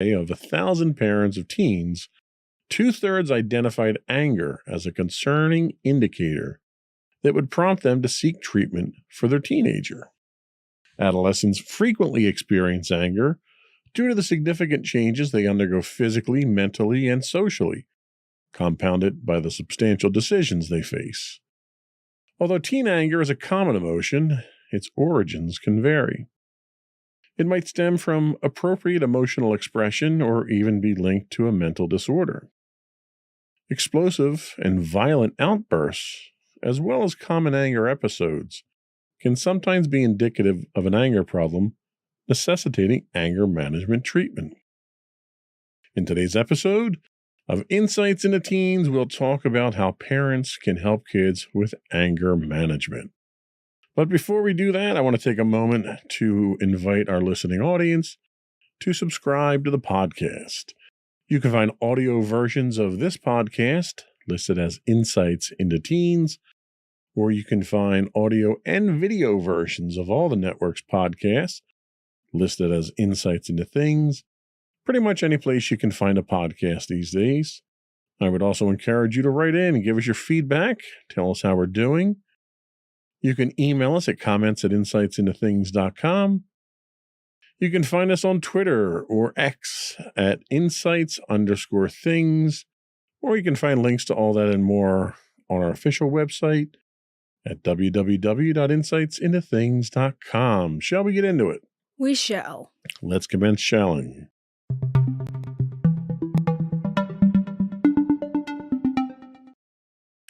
of 1,000 parents of teens, 2/3 identified anger as a concerning indicator that would prompt them to seek treatment for their teenager. Adolescents frequently experience anger due to the significant changes they undergo physically, mentally, and socially, compounded by the substantial decisions they face. Although teen anger is a common emotion, its origins can vary. It might stem from appropriate emotional expression or even be linked to a mental disorder. Explosive and violent outbursts, as well as common anger episodes, can sometimes be indicative of an anger problem, necessitating anger management treatment. In today's episode of Insights into Teens, we'll talk about how parents can help kids with anger management. But before we do that, I want to take a moment to invite our listening audience to subscribe to the podcast. You can find audio versions of this podcast listed as Insights into Teens, or you can find audio and video versions of all the network's podcasts listed as Insights into Things. Pretty much any place you can find a podcast these days. I would also encourage you to write in and give us your feedback. Tell us how we're doing. You can email us at comments@insightsintothings.com. You can find us on Twitter or X at insights_things, or you can find links to all that and more on our official website at www.insightsintothings.com. Shall we get into it? We shall. Let's commence shelling.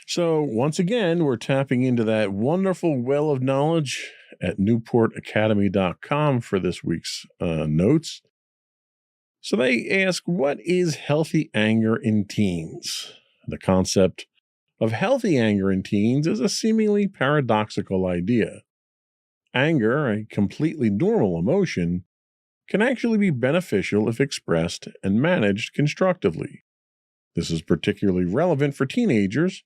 So once again, we're tapping into that wonderful well of knowledge at newportacademy.com for this week's notes. So they ask, what is healthy anger in teens? The concept of healthy anger in teens is a seemingly paradoxical idea. Anger, a completely normal emotion, can actually be beneficial if expressed and managed constructively. This is particularly relevant for teenagers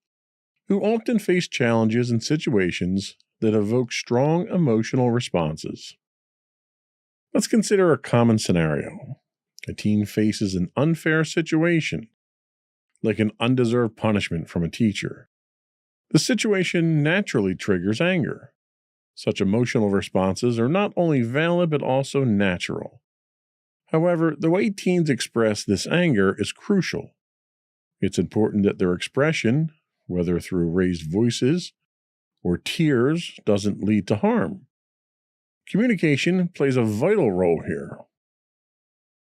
who often face challenges and situations that evoke strong emotional responses. Let's consider a common scenario. A teen faces an unfair situation, like an undeserved punishment from a teacher. The situation naturally triggers anger. Such emotional responses are not only valid but also natural. However, the way teens express this anger is crucial. It's important that their expression, whether through raised voices or tears, doesn't lead to harm. Communication plays a vital role here.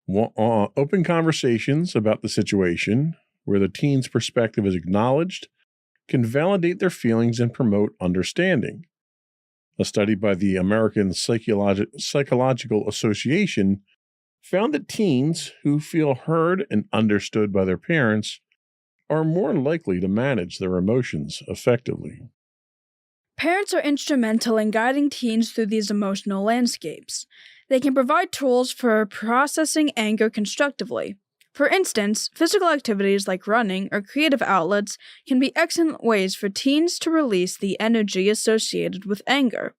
Open conversations about the situation, where the teen's perspective is acknowledged, can validate their feelings and promote understanding. A study by the American Psychological Association found that teens who feel heard and understood by their parents are more likely to manage their emotions effectively. Parents are instrumental in guiding teens through these emotional landscapes. They can provide tools for processing anger constructively. For instance, physical activities like running or creative outlets can be excellent ways for teens to release the energy associated with anger.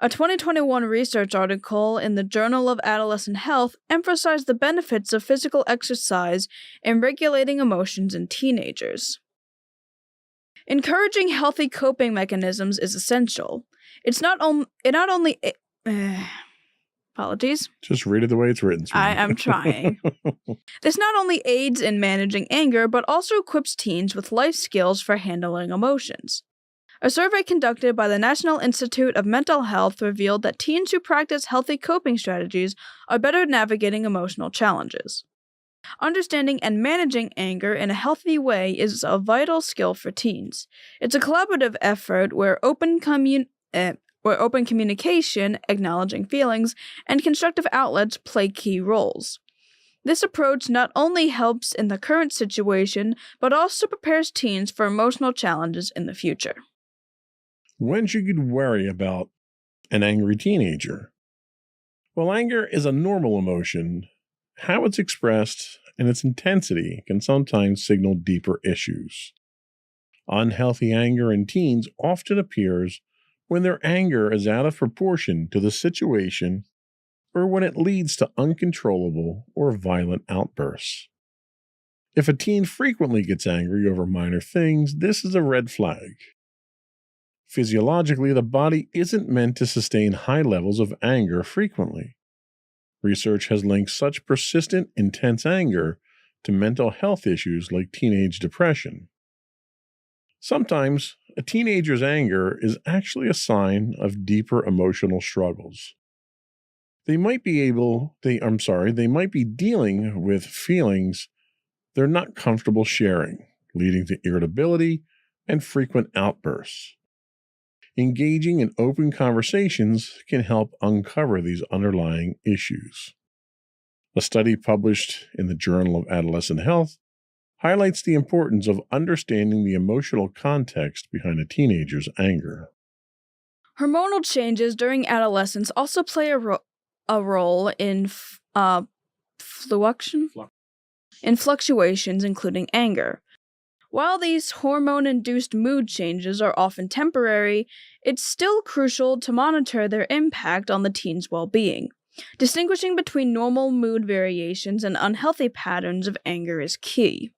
A 2021 research article in the Journal of Adolescent Health emphasized the benefits of physical exercise in regulating emotions in teenagers. Encouraging healthy coping mechanisms is essential. Apologies. Just read it the way it's written. I'm trying. This not only aids in managing anger, but also equips teens with life skills for handling emotions. A survey conducted by the National Institute of Mental Health revealed that teens who practice healthy coping strategies are better at navigating emotional challenges. Understanding and managing anger in a healthy way is a vital skill for teens. It's a collaborative effort where open communication, acknowledging feelings, and constructive outlets play key roles. This approach not only helps in the current situation, but also prepares teens for emotional challenges in the future. When should you worry about an angry teenager? Well, anger is a normal emotion. How it's expressed and its intensity can sometimes signal deeper issues. Unhealthy anger in teens often appears when their anger is out of proportion to the situation or when it leads to uncontrollable or violent outbursts. If a teen frequently gets angry over minor things, this is a red flag. Physiologically, the body isn't meant to sustain high levels of anger frequently. Research has linked such persistent, intense anger to mental health issues like teenage depression. Sometimes, a teenager's anger is actually a sign of deeper emotional struggles. They might be dealing with feelings they're not comfortable sharing, leading to irritability and frequent outbursts. Engaging in open conversations can help uncover these underlying issues. A study published in the Journal of Adolescent Health highlights the importance of understanding the emotional context behind a teenager's anger. Hormonal changes during adolescence also play a role in fluctuations, including anger. While these hormone-induced mood changes are often temporary, it's still crucial to monitor their impact on the teen's well-being. Distinguishing between normal mood variations and unhealthy patterns of anger is key.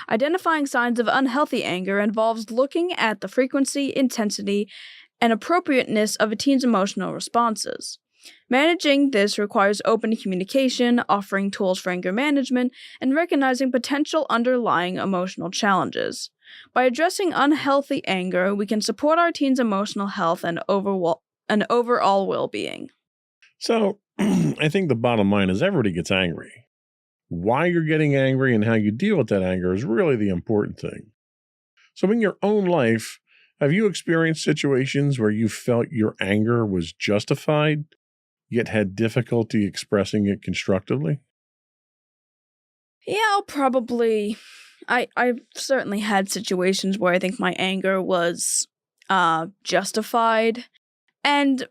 Identifying signs of unhealthy anger involves looking at the frequency, intensity, and appropriateness of a teen's emotional responses. Managing this requires open communication, offering tools for anger management, and recognizing potential underlying emotional challenges. By addressing unhealthy anger, we can support our teens' emotional health and overall well-being. So, I think the bottom line is everybody gets angry. Why you're getting angry and how you deal with that anger is really the important thing. So, in your own life, have you experienced situations where you felt your anger was justified, yet had difficulty expressing it constructively? Yeah, I've certainly had situations where I think my anger was justified. And,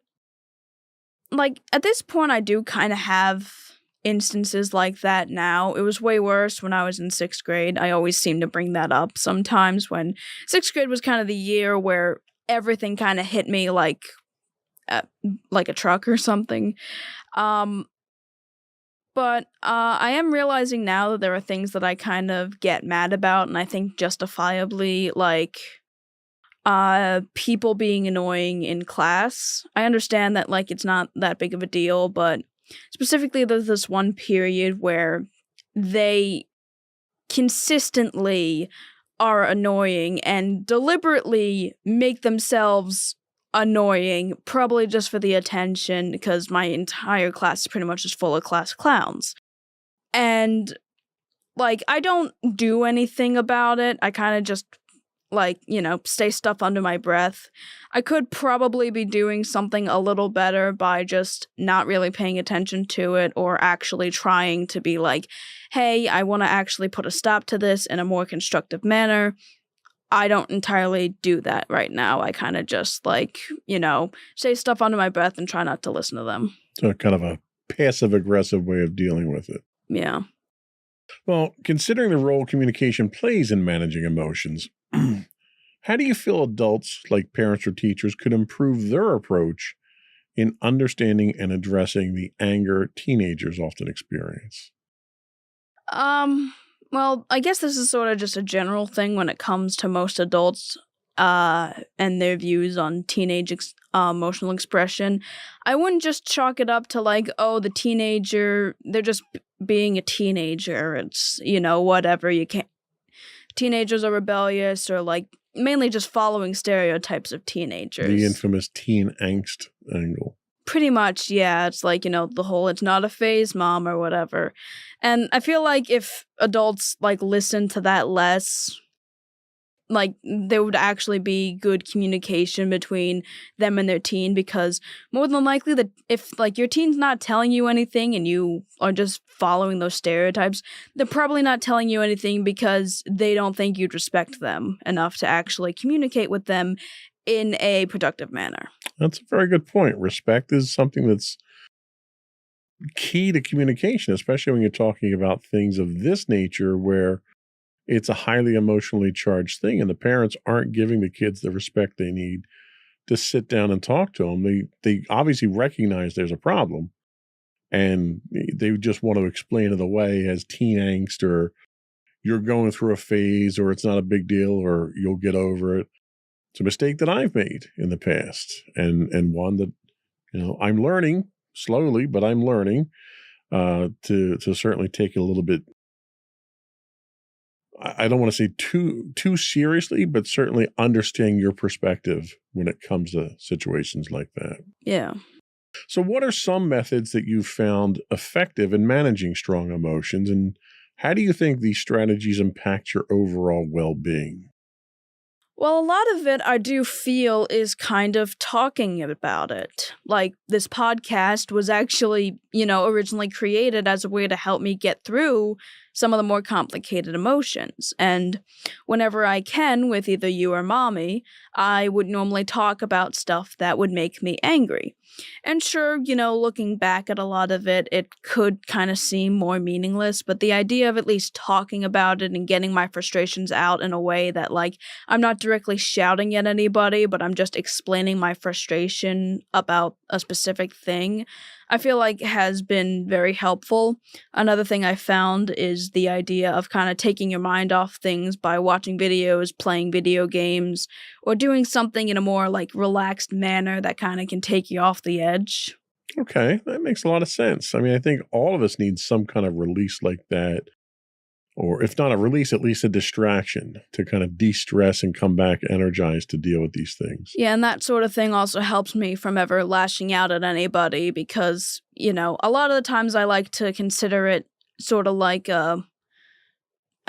at this point, I do kind of have instances like that now. It was way worse when I was in 6th grade. I always seem to bring that up sometimes when 6th grade was kind of the year where everything kind of hit me like a truck or something. But I am realizing now that there are things that I kind of get mad about, and I think justifiably, people being annoying in class. I understand that, it's not that big of a deal, but specifically there's this one period where they consistently are annoying and deliberately make themselves annoying, probably just for the attention, because my entire class is pretty much just full of class clowns. And, I don't do anything about it. I kind of just, say stuff under my breath. I could probably be doing something a little better by just not really paying attention to it or actually trying to be like, hey, I want to actually put a stop to this in a more constructive manner. I don't entirely do that right now. I kind of just, say stuff under my breath and try not to listen to them. So kind of a passive-aggressive way of dealing with it. Yeah. Well, considering the role communication plays in managing emotions, how do you feel adults, like parents or teachers, could improve their approach in understanding and addressing the anger teenagers often experience? Well, I guess this is sort of just a general thing when it comes to most adults and their views on teenage emotional expression. I wouldn't just chalk it up to the teenager, they're just being a teenager. It's, whatever, you can't. Teenagers are rebellious or mainly just following stereotypes of teenagers. The infamous teen angst angle. Pretty much, yeah. It's the whole it's not a phase, mom, or whatever. And I feel like if adults listen to that less, there would actually be good communication between them and their teen, because more than likely that if your teen's not telling you anything and you are just following those stereotypes, they're probably not telling you anything because they don't think you'd respect them enough to actually communicate with them in a productive manner. That's a very good point. Respect is something that's key to communication, especially when you're talking about things of this nature where it's a highly emotionally charged thing and the parents aren't giving the kids the respect they need to sit down and talk to them. They obviously recognize there's a problem, and they just want to explain it away as teen angst, or you're going through a phase, or it's not a big deal, or you'll get over it. It's a mistake that I've made in the past, and one that, I'm learning slowly, but I'm learning to certainly take it a little bit. I don't want to say too seriously, but certainly understanding your perspective when it comes to situations like that. Yeah. So what are some methods that you've found effective in managing strong emotions, and how do you think these strategies impact your overall well-being? Well, a lot of it I do feel is kind of talking about it. Like, this podcast was actually, originally created as a way to help me get through some of the more complicated emotions. And whenever I can, with either you or Mommy, I would normally talk about stuff that would make me angry. And sure, looking back at a lot of it, it could kind of seem more meaningless, but the idea of at least talking about it and getting my frustrations out in a way that, like, I'm not directly shouting at anybody, but I'm just explaining my frustration about a specific thing, I feel like has been very helpful. Another thing I found is the idea of kind of taking your mind off things by watching videos, playing video games, or doing something in a more like relaxed manner that kind of can take you off the edge. Okay, that makes a lot of sense. I mean, I think all of us need some kind of release like that, or if not a release, at least a distraction to kind of de-stress and come back energized to deal with these things. Yeah, and that sort of thing also helps me from ever lashing out at anybody because, a lot of the times I like to consider it sort of like a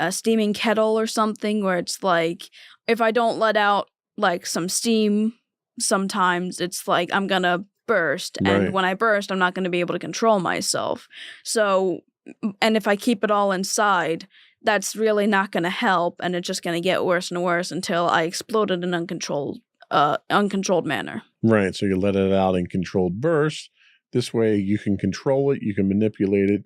steaming kettle or something, where it's like, if I don't let out like some steam, sometimes it's like I'm gonna burst. And Right. when I burst, I'm not going to be able to control myself. So, and if I keep it all inside, that's really not going to help, and it's just going to get worse and worse until I explode in an uncontrolled manner. Right. So you let it out in controlled bursts. This way you can control it, you can manipulate it,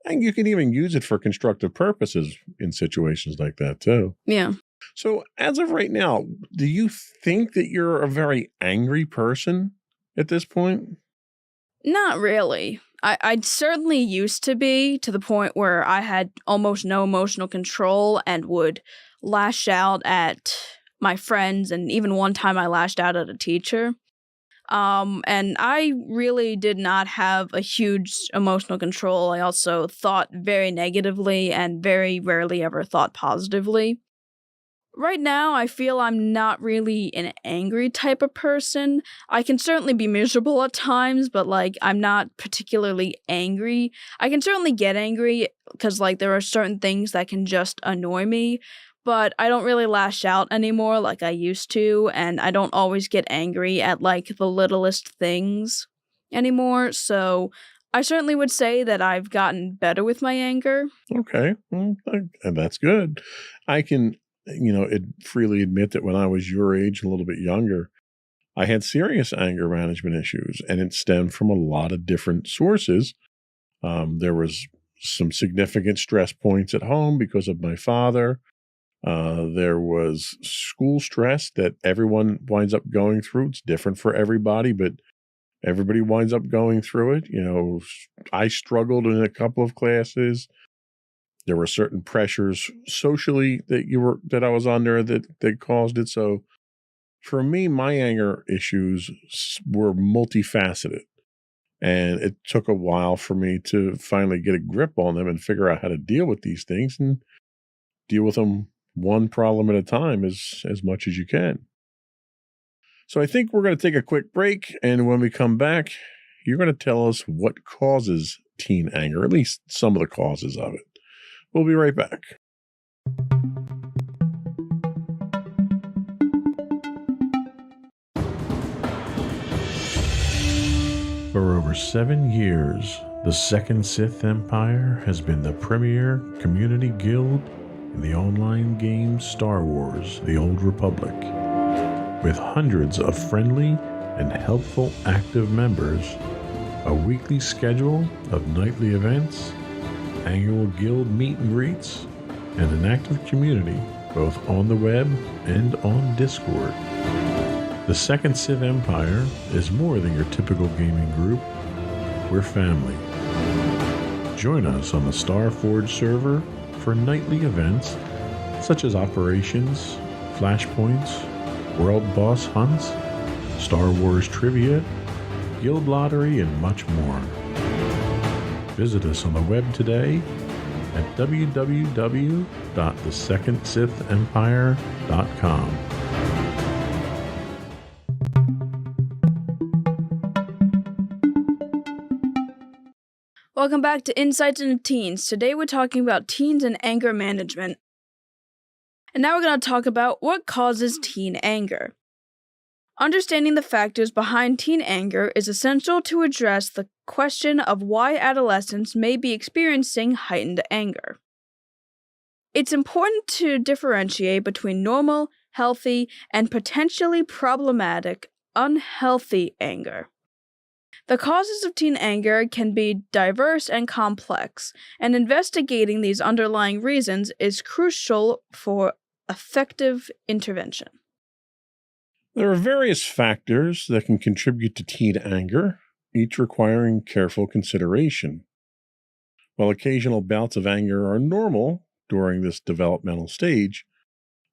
and you can even use it for constructive purposes in situations like that too. Yeah. So as of right now, do you think that you're a very angry person at this point? Not really. I certainly used to be, to the point where I had almost no emotional control and would lash out at my friends, and even one time I lashed out at a teacher. And I really did not have a huge emotional control. I also thought very negatively and very rarely ever thought positively. Right now, I feel I'm not really an angry type of person. I can certainly be miserable at times, but, like, I'm not particularly angry. I can certainly get angry because, like, there are certain things that can just annoy me, but I don't really lash out anymore like I used to, and I don't always get angry at, like, the littlest things anymore, so I certainly would say that I've gotten better with my anger. Okay. Well, and that's good. I can, freely admit that when I was your age, a little bit younger, I had serious anger management issues, and it stemmed from a lot of different sources. There was some significant stress points at home because of my father. There was school stress that everyone winds up going through. It's different for everybody, but everybody winds up going through it. I struggled in a couple of classes. There were certain pressures socially that I was under that caused it. So for me, my anger issues were multifaceted, and it took a while for me to finally get a grip on them and figure out how to deal with these things and deal with them one problem at a time as much as you can. So I think we're going to take a quick break, and when we come back, you're going to tell us what causes teen anger, at least some of the causes of it. We'll be right back. For over 7 years, the Second Sith Empire has been the premier community guild in the online game Star Wars: The Old Republic. With hundreds of friendly and helpful active members, a weekly schedule of nightly events, annual guild meet and greets, and an active community both on the web and on Discord. The Second Sith Empire is more than your typical gaming group. We're family. Join us on the Starforge server for nightly events such as operations, flashpoints, world boss hunts, Star Wars trivia, guild lottery, and much more. Visit us on the web today at www.thesecondsithempire.com. Welcome back to Insights into Teens. Today we're talking about teens and anger management. And now we're going to talk about what causes teen anger. Understanding the factors behind teen anger is essential to address the question of why adolescents may be experiencing heightened anger. It's important to differentiate between normal, healthy, and potentially problematic, unhealthy anger. The causes of teen anger can be diverse and complex, and investigating these underlying reasons is crucial for effective intervention. There are various factors that can contribute to teen anger, each requiring careful consideration. While occasional bouts of anger are normal during this developmental stage,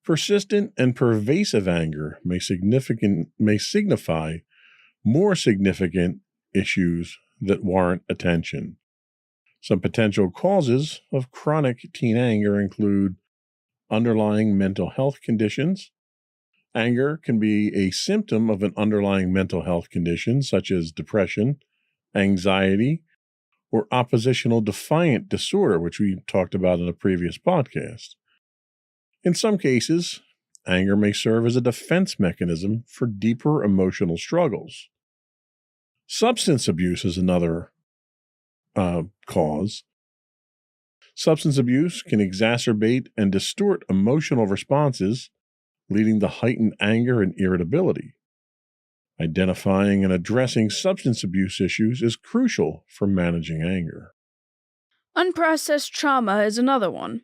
persistent and pervasive anger may signify more significant issues that warrant attention. Some potential causes of chronic teen anger include underlying mental health conditions. Anger can be a symptom of an underlying mental health condition such as depression, anxiety, or oppositional defiant disorder, which we talked about in a previous podcast. In some cases, anger may serve as a defense mechanism for deeper emotional struggles. Substance abuse is another cause. Substance abuse can exacerbate and distort emotional responses, leading to heightened anger and irritability. Identifying and addressing substance abuse issues is crucial for managing anger. Unprocessed trauma is another one.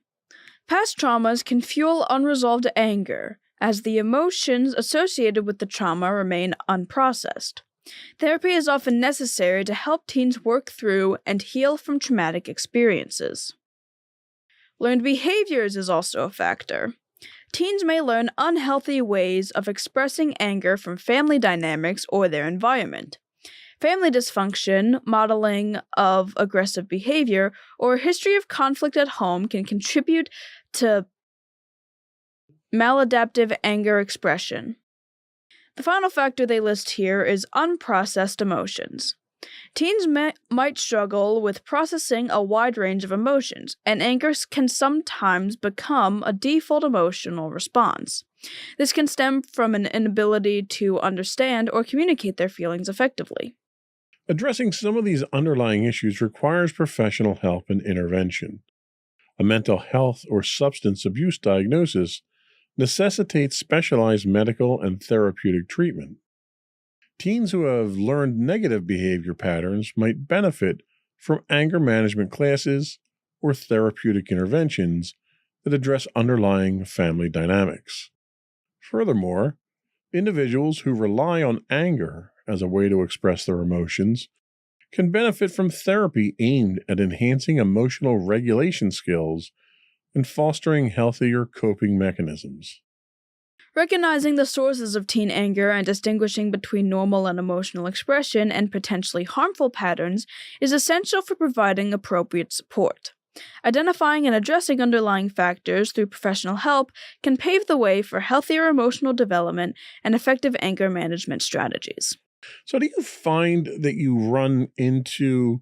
Past traumas can fuel unresolved anger, as the emotions associated with the trauma remain unprocessed. Therapy is often necessary to help teens work through and heal from traumatic experiences. Learned behaviors is also a factor. Teens may learn unhealthy ways of expressing anger from family dynamics or their environment. Family dysfunction, modeling of aggressive behavior, or a history of conflict at home can contribute to maladaptive anger expression. The final factor they list here is unprocessed emotions. Teens might struggle with processing a wide range of emotions, and anger can sometimes become a default emotional response. This can stem from an inability to understand or communicate their feelings effectively. Addressing some of these underlying issues requires professional help and intervention. A mental health or substance abuse diagnosis necessitates specialized medical and therapeutic treatment. Teens who have learned negative behavior patterns might benefit from anger management classes or therapeutic interventions that address underlying family dynamics. Furthermore, individuals who rely on anger as a way to express their emotions can benefit from therapy aimed at enhancing emotional regulation skills and fostering healthier coping mechanisms. Recognizing the sources of teen anger and distinguishing between normal and emotional expression and potentially harmful patterns is essential for providing appropriate support. Identifying and addressing underlying factors through professional help can pave the way for healthier emotional development and effective anger management strategies. So, do you find that you run into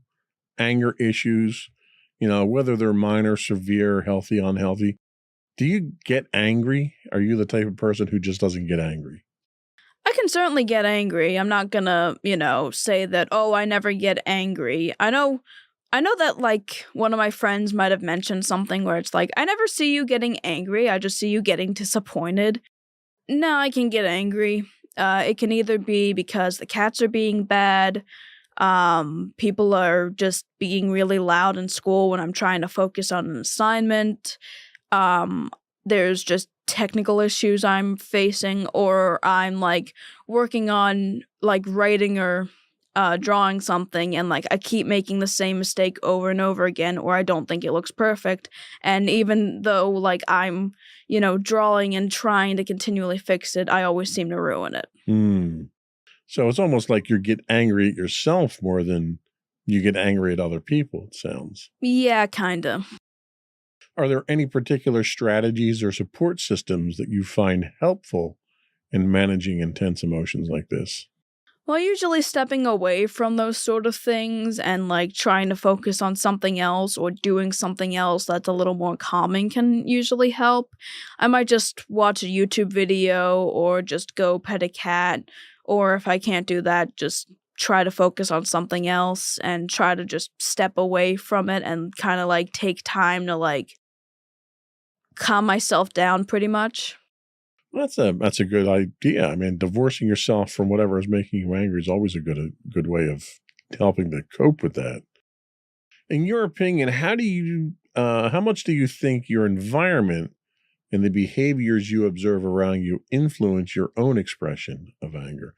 anger issues, whether they're minor, severe, healthy, unhealthy? Do you get angry? Are you the type of person who just doesn't get angry? I can certainly get angry. I'm not gonna, say that, I never get angry. I know that, one of my friends might have mentioned something where it's like, I never see you getting angry. I just see you getting disappointed. No, I can get angry. It can either be because the cats are being bad, people are just being really loud in school when I'm trying to focus on an assignment, there's just technical issues I'm facing, or I'm, working on, writing or drawing something and like I keep making the same mistake over and over again, or I don't think it looks perfect. And even though like I'm, drawing and trying to continually fix it, I always seem to ruin it. So it's almost like you get angry at yourself more than you get angry at other people, it sounds. Yeah, kind of. Are there any particular strategies or support systems that you find helpful in managing intense emotions like this? Well, usually stepping away from those sort of things and like trying to focus on something else or doing something else that's a little more calming can usually help. I might just watch a YouTube video or just go pet a cat, or if I can't do that, just try to focus on something else and try to just step away from it and kind of like take time to like calm myself down pretty much. That's a good idea. I mean, divorcing yourself from whatever is making you angry is always a good way of helping to cope with that. In your opinion, how much do you think your environment and the behaviors you observe around you influence your own expression of anger?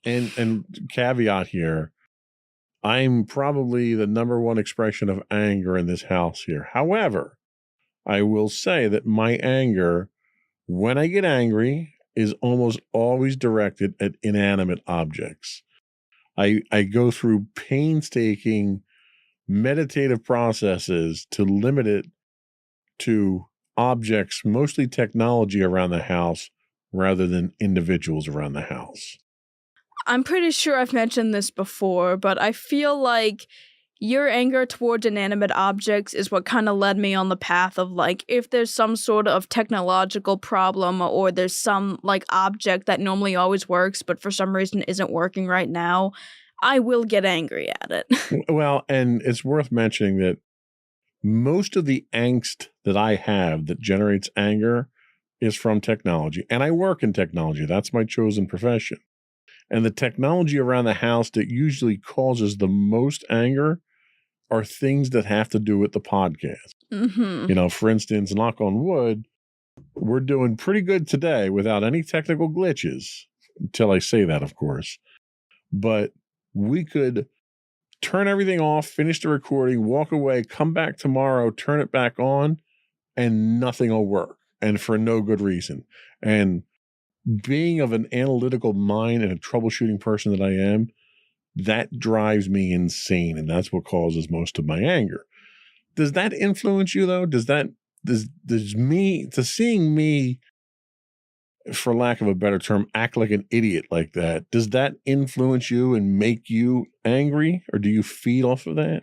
And caveat here, I'm probably the number one expression of anger in this house here. However, I will say that my anger, when I get angry, is almost always directed at inanimate objects. I go through painstaking meditative processes to limit it to objects, mostly technology around the house, rather than individuals around the house. I'm pretty sure I've mentioned this before, but I feel like your anger towards inanimate objects is what kind of led me on the path of like, if there's some sort of technological problem or there's some like object that normally always works, but for some reason isn't working right now, I will get angry at it. Well, and it's worth mentioning that most of the angst that I have that generates anger is from technology. And I work in technology. That's my chosen profession. And the technology around the house that usually causes the most anger are things that have to do with the podcast. Mm-hmm. For instance, knock on wood, we're doing pretty good today without any technical glitches, until I say that, of course. But we could turn everything off, finish the recording, walk away, come back tomorrow, turn it back on, and nothing will work, and for no good reason. And being of an analytical mind and a troubleshooting person that I am, that drives me insane, and that's what causes most of my anger. Does that influence you, though? Does seeing me, for lack of a better term, act like an idiot like that, does that influence you and make you angry, or do you feed off of that?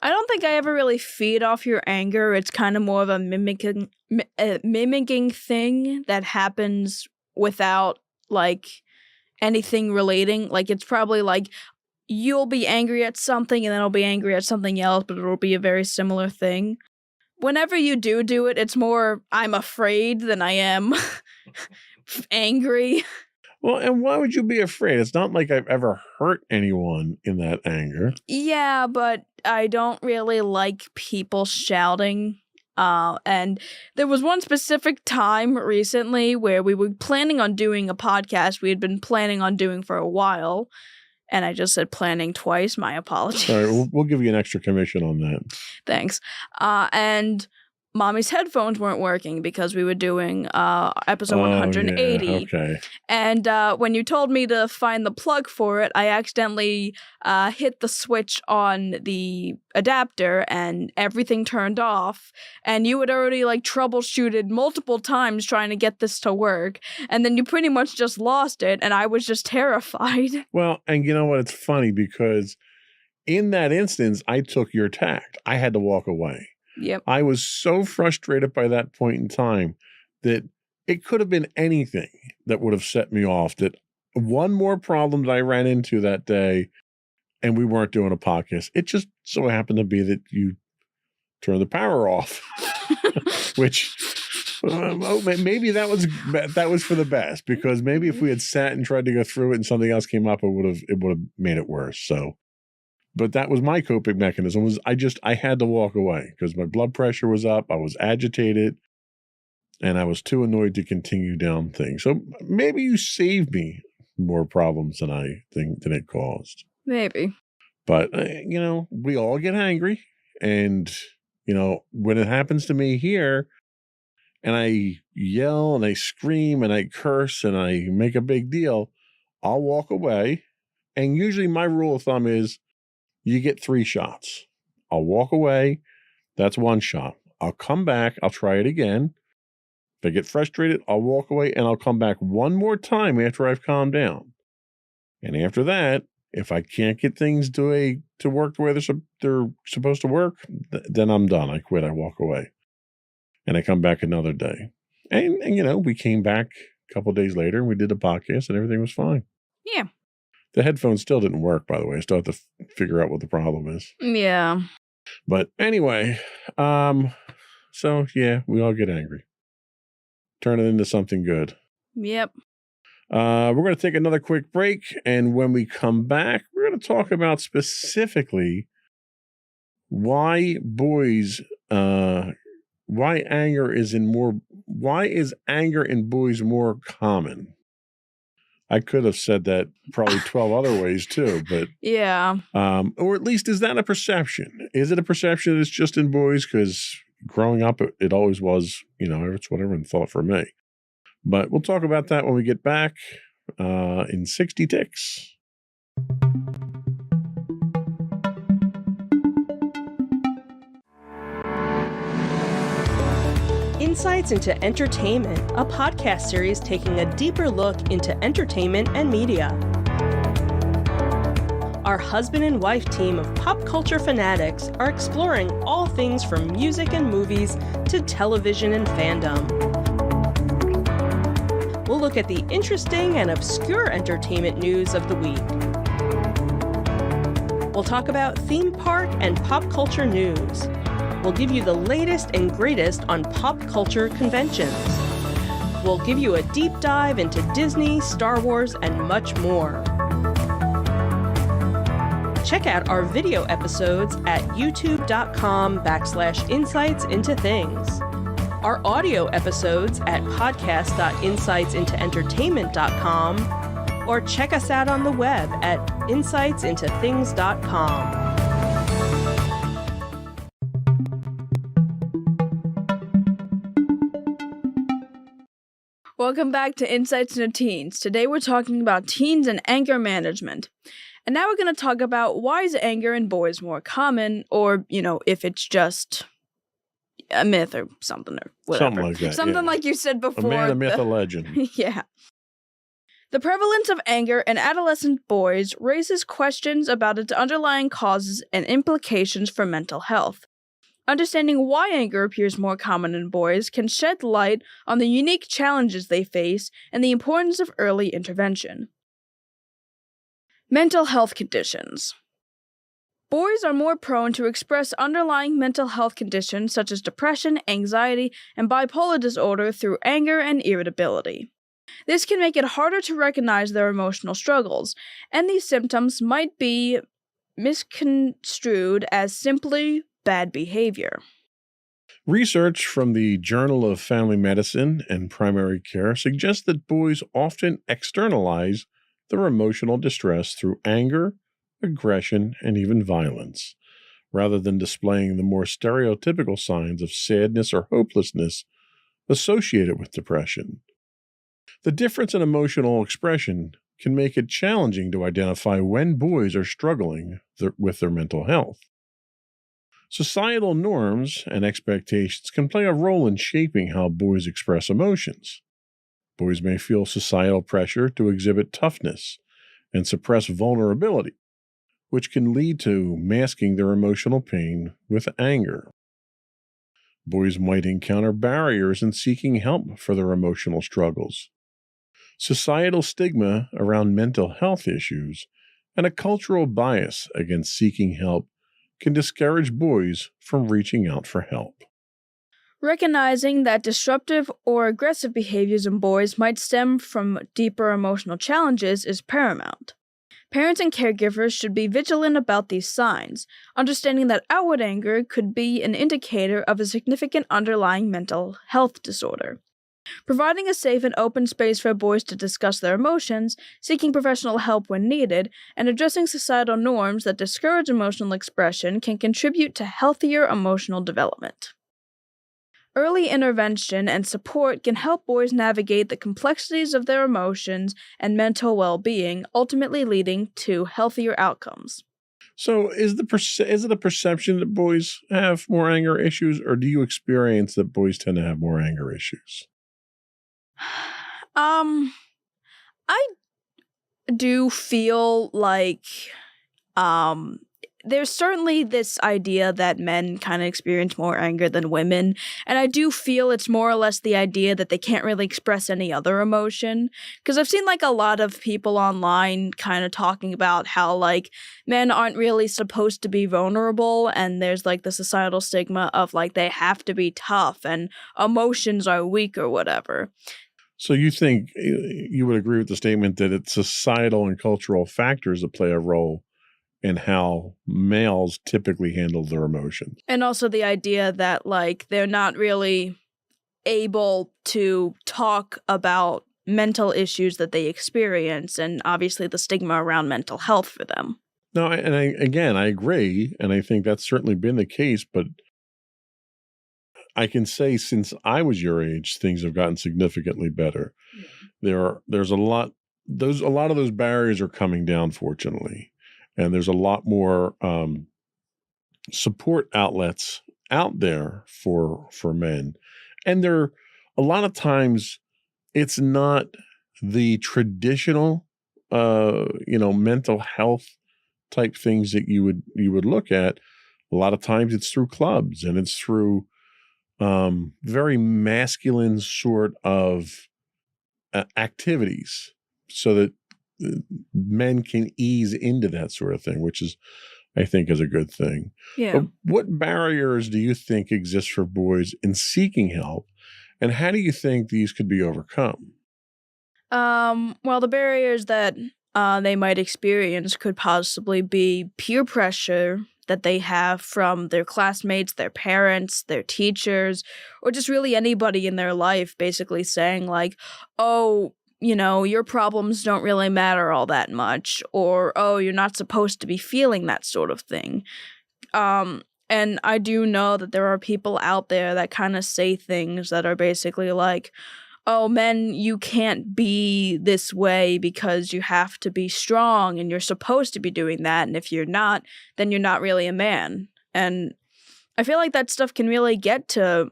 I don't think I ever really feed off your anger. It's kind of more of a mimicking thing that happens without like anything relating. Like it's probably like you'll be angry at something and then I'll be angry at something else, but it'll be a very similar thing. Whenever you do it, it's more I'm afraid than I am angry. Well, and why would you be afraid? It's not like I've ever hurt anyone in that anger. Yeah, but I don't really like people shouting. And there was one specific time recently where we were planning on doing a podcast we had been planning on doing for a while. And I just said planning twice. My apologies. All right, we'll give you an extra commission on that. Thanks. And Mommy's headphones weren't working because we were doing episode 180. Yeah, okay. And when you told me to find the plug for it, I accidentally hit the switch on the adapter and everything turned off. And you had already like troubleshooted multiple times trying to get this to work. And then you pretty much just lost it. And I was just terrified. Well, and you know what? It's funny because in that instance, I took your tact. I had to walk away. Yep. I was so frustrated by that point in time that it could have been anything that would have set me off. That one more problem that I ran into that day and we weren't doing a podcast. It just so happened to be that you turned the power off, which maybe that was for the best, because maybe if we had sat and tried to go through it and something else came up, it would have made it worse. So. But that was my coping mechanism. I had to walk away because my blood pressure was up. I was agitated and I was too annoyed to continue down things. So maybe you saved me. more problems than I think than it caused. Maybe. But, we all get angry. And, when it happens to me here and I yell and I scream and I curse and I make a big deal, I'll walk away. And usually my rule of thumb is you get 3 shots. I'll walk away. That's 1 shot. I'll come back. I'll try it again. If I get frustrated, I'll walk away and I'll come back 1 more time after I've calmed down. And after that, if I can't get things to work the way they're supposed to work, then I'm done. I quit. I walk away. And I come back another day. And we came back a couple of days later and we did a podcast and everything was fine. Yeah. The headphones still didn't work, by the way. I still have to figure out what the problem is. Yeah. But anyway, so yeah, we all get angry. Turn it into something good. Yep. We're going to take another quick break. And when we come back, we're going to talk about specifically why anger is anger in boys more common? I could have said that probably 12 other ways too, but yeah. Or at least, is that a perception? Is it a perception that's just in boys? Because growing up, it always was, it's what everyone thought for me. But we'll talk about that when we get back in 60 ticks. Insights into Entertainment, a podcast series taking a deeper look into entertainment and media. Our husband and wife team of pop culture fanatics are exploring all things from music and movies to television and fandom. We'll look at the interesting and obscure entertainment news of the week. We'll talk about theme park and pop culture news. We'll give you the latest and greatest on pop culture conventions. We'll give you a deep dive into Disney, Star Wars, and much more. Check out our video episodes at youtube.com/insightsintothings. Our audio episodes at podcast.insightsintoentertainment.com, or check us out on the web at insightsintothings.com. Welcome back to Insights into Teens. Today we're talking about teens and anger management. And now we're going to talk about why is anger in boys more common, or, if it's just a myth or something or whatever. Something like that. Something like you said before. A man, a myth, a legend. Yeah. The prevalence of anger in adolescent boys raises questions about its underlying causes and implications for mental health. Understanding why anger appears more common in boys can shed light on the unique challenges they face and the importance of early intervention. Mental health conditions. Boys are more prone to express underlying mental health conditions such as depression, anxiety, and bipolar disorder through anger and irritability. This can make it harder to recognize their emotional struggles, and these symptoms might be misconstrued as simply bad behavior. Research from the Journal of Family Medicine and Primary Care suggests that boys often externalize their emotional distress through anger, aggression, and even violence, rather than displaying the more stereotypical signs of sadness or hopelessness associated with depression. The difference in emotional expression can make it challenging to identify when boys are struggling with their mental health. Societal norms and expectations can play a role in shaping how boys express emotions. Boys may feel societal pressure to exhibit toughness and suppress vulnerability, which can lead to masking their emotional pain with anger. Boys might encounter barriers in seeking help for their emotional struggles. Societal stigma around mental health issues and a cultural bias against seeking help can discourage boys from reaching out for help. Recognizing that disruptive or aggressive behaviors in boys might stem from deeper emotional challenges is paramount. Parents and caregivers should be vigilant about these signs, understanding that outward anger could be an indicator of a significant underlying mental health disorder. Providing a safe and open space for boys to discuss their emotions, seeking professional help when needed, and addressing societal norms that discourage emotional expression can contribute to healthier emotional development. Early intervention and support can help boys navigate the complexities of their emotions and mental well-being, ultimately leading to healthier outcomes. So is it a perception that boys have more anger issues, or do you experience that boys tend to have more anger issues? I do feel like there's certainly this idea that men kind of experience more anger than women, and I do feel it's more or less the idea that they can't really express any other emotion, because I've seen like a lot of people online kind of talking about how like men aren't really supposed to be vulnerable, and there's like the societal stigma of like they have to be tough and emotions are weak or whatever. So you think you would agree with the statement that it's societal and cultural factors that play a role in how males typically handle their emotions. And also the idea that, like, they're not really able to talk about mental issues that they experience, and obviously the stigma around mental health for them. No, I agree, and I think that's certainly been the case, but I can say since I was your age, things have gotten significantly better. There's a lot of those barriers are coming down, fortunately. And there's a lot more support outlets out there for men. And a lot of times it's not the traditional mental health type things that you would look at. A lot of times it's through clubs and it's through very masculine sort of activities, so that men can ease into that sort of thing, which is, I think, is a good thing. Yeah. But what barriers do you think exist for boys in seeking help, and how do you think these could be overcome? Well, the barriers that they might experience could possibly be peer pressure that they have from their classmates, their parents, their teachers, or just really anybody in their life basically saying like, oh, your problems don't really matter all that much, or, oh, you're not supposed to be feeling that sort of thing. And I do know that there are people out there that kind of say things that are basically like, oh, men, you can't be this way because you have to be strong and you're supposed to be doing that. And if you're not, then you're not really a man. And I feel like that stuff can really get to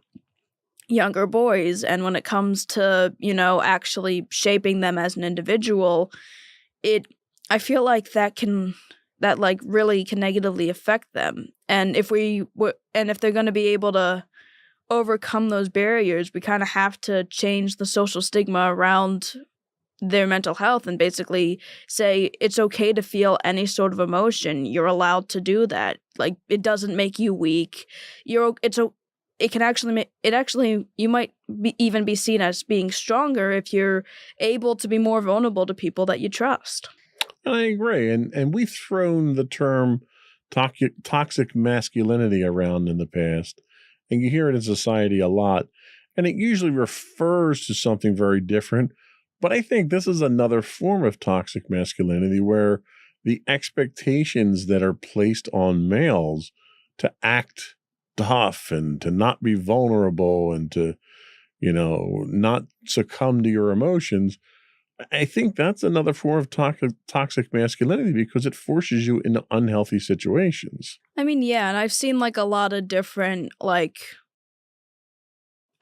younger boys, and when it comes to actually shaping them as an individual, I feel like that really can negatively affect them. And if they're going to be able to overcome those barriers, we kind of have to change the social stigma around their mental health and basically say it's okay to feel any sort of emotion. You're allowed to do that. Like, it doesn't make you weak. You might even be seen as being stronger if you're able to be more vulnerable to people that you trust. I agree. And we've thrown the term toxic masculinity around in the past, and you hear it in society a lot, and it usually refers to something very different. But I think this is another form of toxic masculinity where the expectations that are placed on males to act tough and to not be vulnerable and to, not succumb to your emotions. I think that's another form of toxic masculinity because it forces you into unhealthy situations. I mean, yeah, and I've seen like a lot of different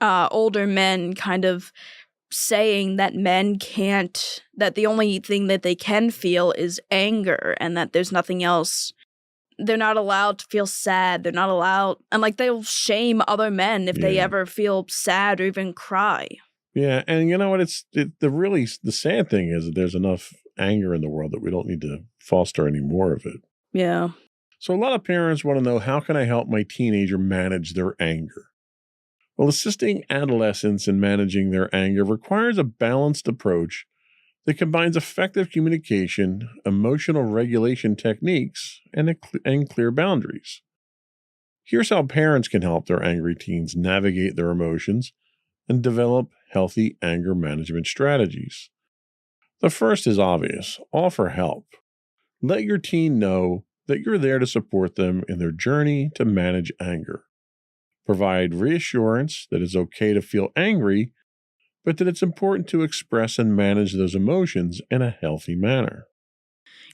older men kind of saying that that the only thing that they can feel is anger, and that there's nothing else. They're not allowed to feel sad. They're not allowed, and they'll shame other men if they ever feel sad or even cry. Yeah, and you know what? The sad thing is that there's enough anger in the world that we don't need to foster any more of it. Yeah. So a lot of parents want to know, how can I help my teenager manage their anger? Well, assisting adolescents in managing their anger requires a balanced approach that combines effective communication, emotional regulation techniques, and clear boundaries. Here's how parents can help their angry teens navigate their emotions and develop healthy anger management strategies. The first is obvious: offer help. Let your teen know that you're there to support them in their journey to manage anger. Provide reassurance that it's okay to feel angry, but that it's important to express and manage those emotions in a healthy manner.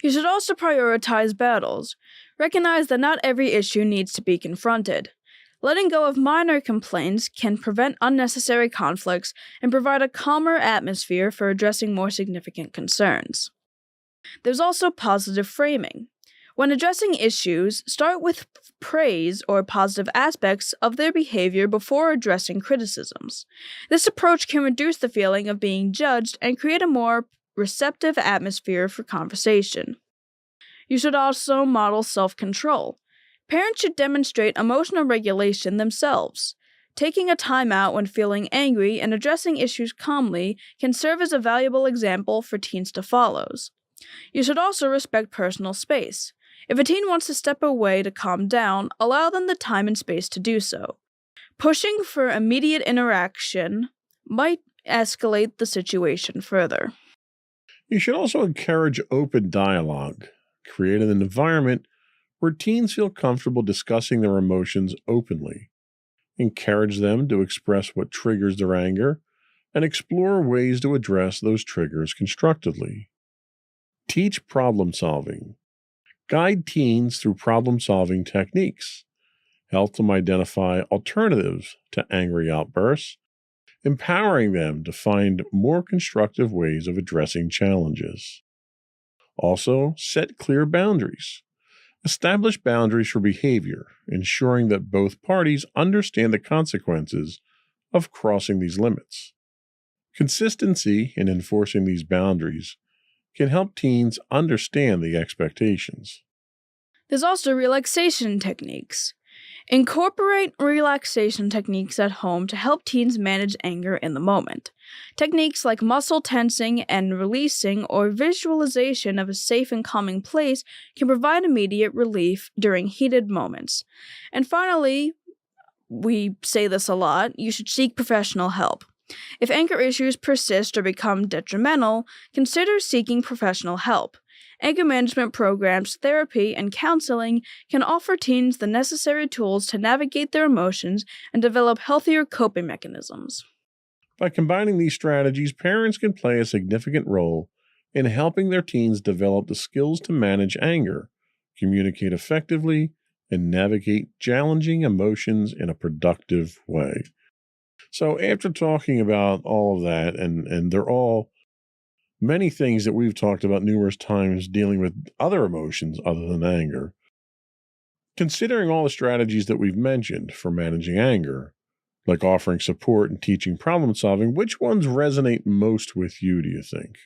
You should also prioritize battles. Recognize that not every issue needs to be confronted. Letting go of minor complaints can prevent unnecessary conflicts and provide a calmer atmosphere for addressing more significant concerns. There's also positive framing. When addressing issues, start with praise or positive aspects of their behavior before addressing criticisms. This approach can reduce the feeling of being judged and create a more receptive atmosphere for conversation. You should also model self-control. Parents should demonstrate emotional regulation themselves. Taking a time out when feeling angry and addressing issues calmly can serve as a valuable example for teens to follow. You should also respect personal space. If a teen wants to step away to calm down, allow them the time and space to do so. Pushing for immediate interaction might escalate the situation further. You should also encourage open dialogue. Create an environment where teens feel comfortable discussing their emotions openly. Encourage them to express what triggers their anger and explore ways to address those triggers constructively. Teach problem solving. Guide teens through problem solving techniques. Help them identify alternatives to angry outbursts, empowering them to find more constructive ways of addressing challenges. Also, set clear boundaries. Establish boundaries for behavior, ensuring that both parties understand the consequences of crossing these limits. Consistency in enforcing these boundaries can help teens understand the expectations. There's also relaxation techniques. Incorporate relaxation techniques at home to help teens manage anger in the moment. Techniques like muscle tensing and releasing or visualization of a safe and calming place can provide immediate relief during heated moments. And finally, we say this a lot, you should seek professional help. If anger issues persist or become detrimental, consider seeking professional help. Anger management programs, therapy, and counseling can offer teens the necessary tools to navigate their emotions and develop healthier coping mechanisms. By combining these strategies, parents can play a significant role in helping their teens develop the skills to manage anger, communicate effectively, and navigate challenging emotions in a productive way. So after talking about all of that, and they're all many things that we've talked about numerous times dealing with other emotions other than anger, considering all the strategies that we've mentioned for managing anger, like offering support and teaching problem solving, which ones resonate most with you, do you think?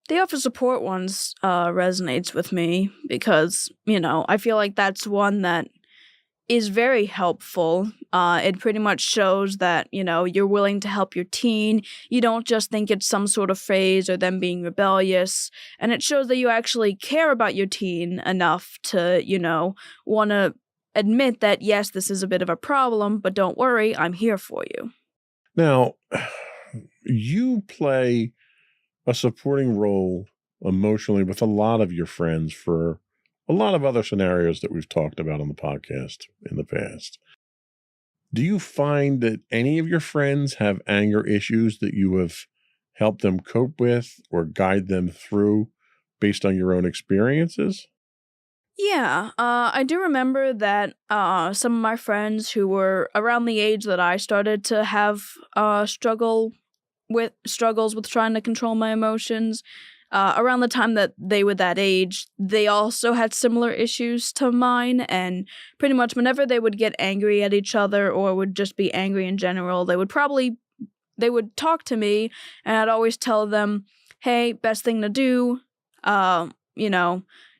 The offer support ones resonates with me because, I feel like that's one that is very helpful. It pretty much shows that, you're willing to help your teen. You don't just think it's some sort of phase or them being rebellious. And it shows that you actually care about your teen enough to, want to admit that, yes, this is a bit of a problem, but don't worry, I'm here for you. Now, you play a supporting role emotionally with a lot of your friends for a lot of other scenarios that we've talked about on the podcast in the past. Do you find that any of your friends have anger issues that you have helped them cope with or guide them through based on your own experiences? Yeah, I do remember that some of my friends who were around the age that I started to have struggles with trying to control my emotions. Around the time that they were that age, they also had similar issues to mine, and pretty much whenever they would get angry at each other or would just be angry in general, they would talk to me, and I'd always tell them, hey, best thing to do,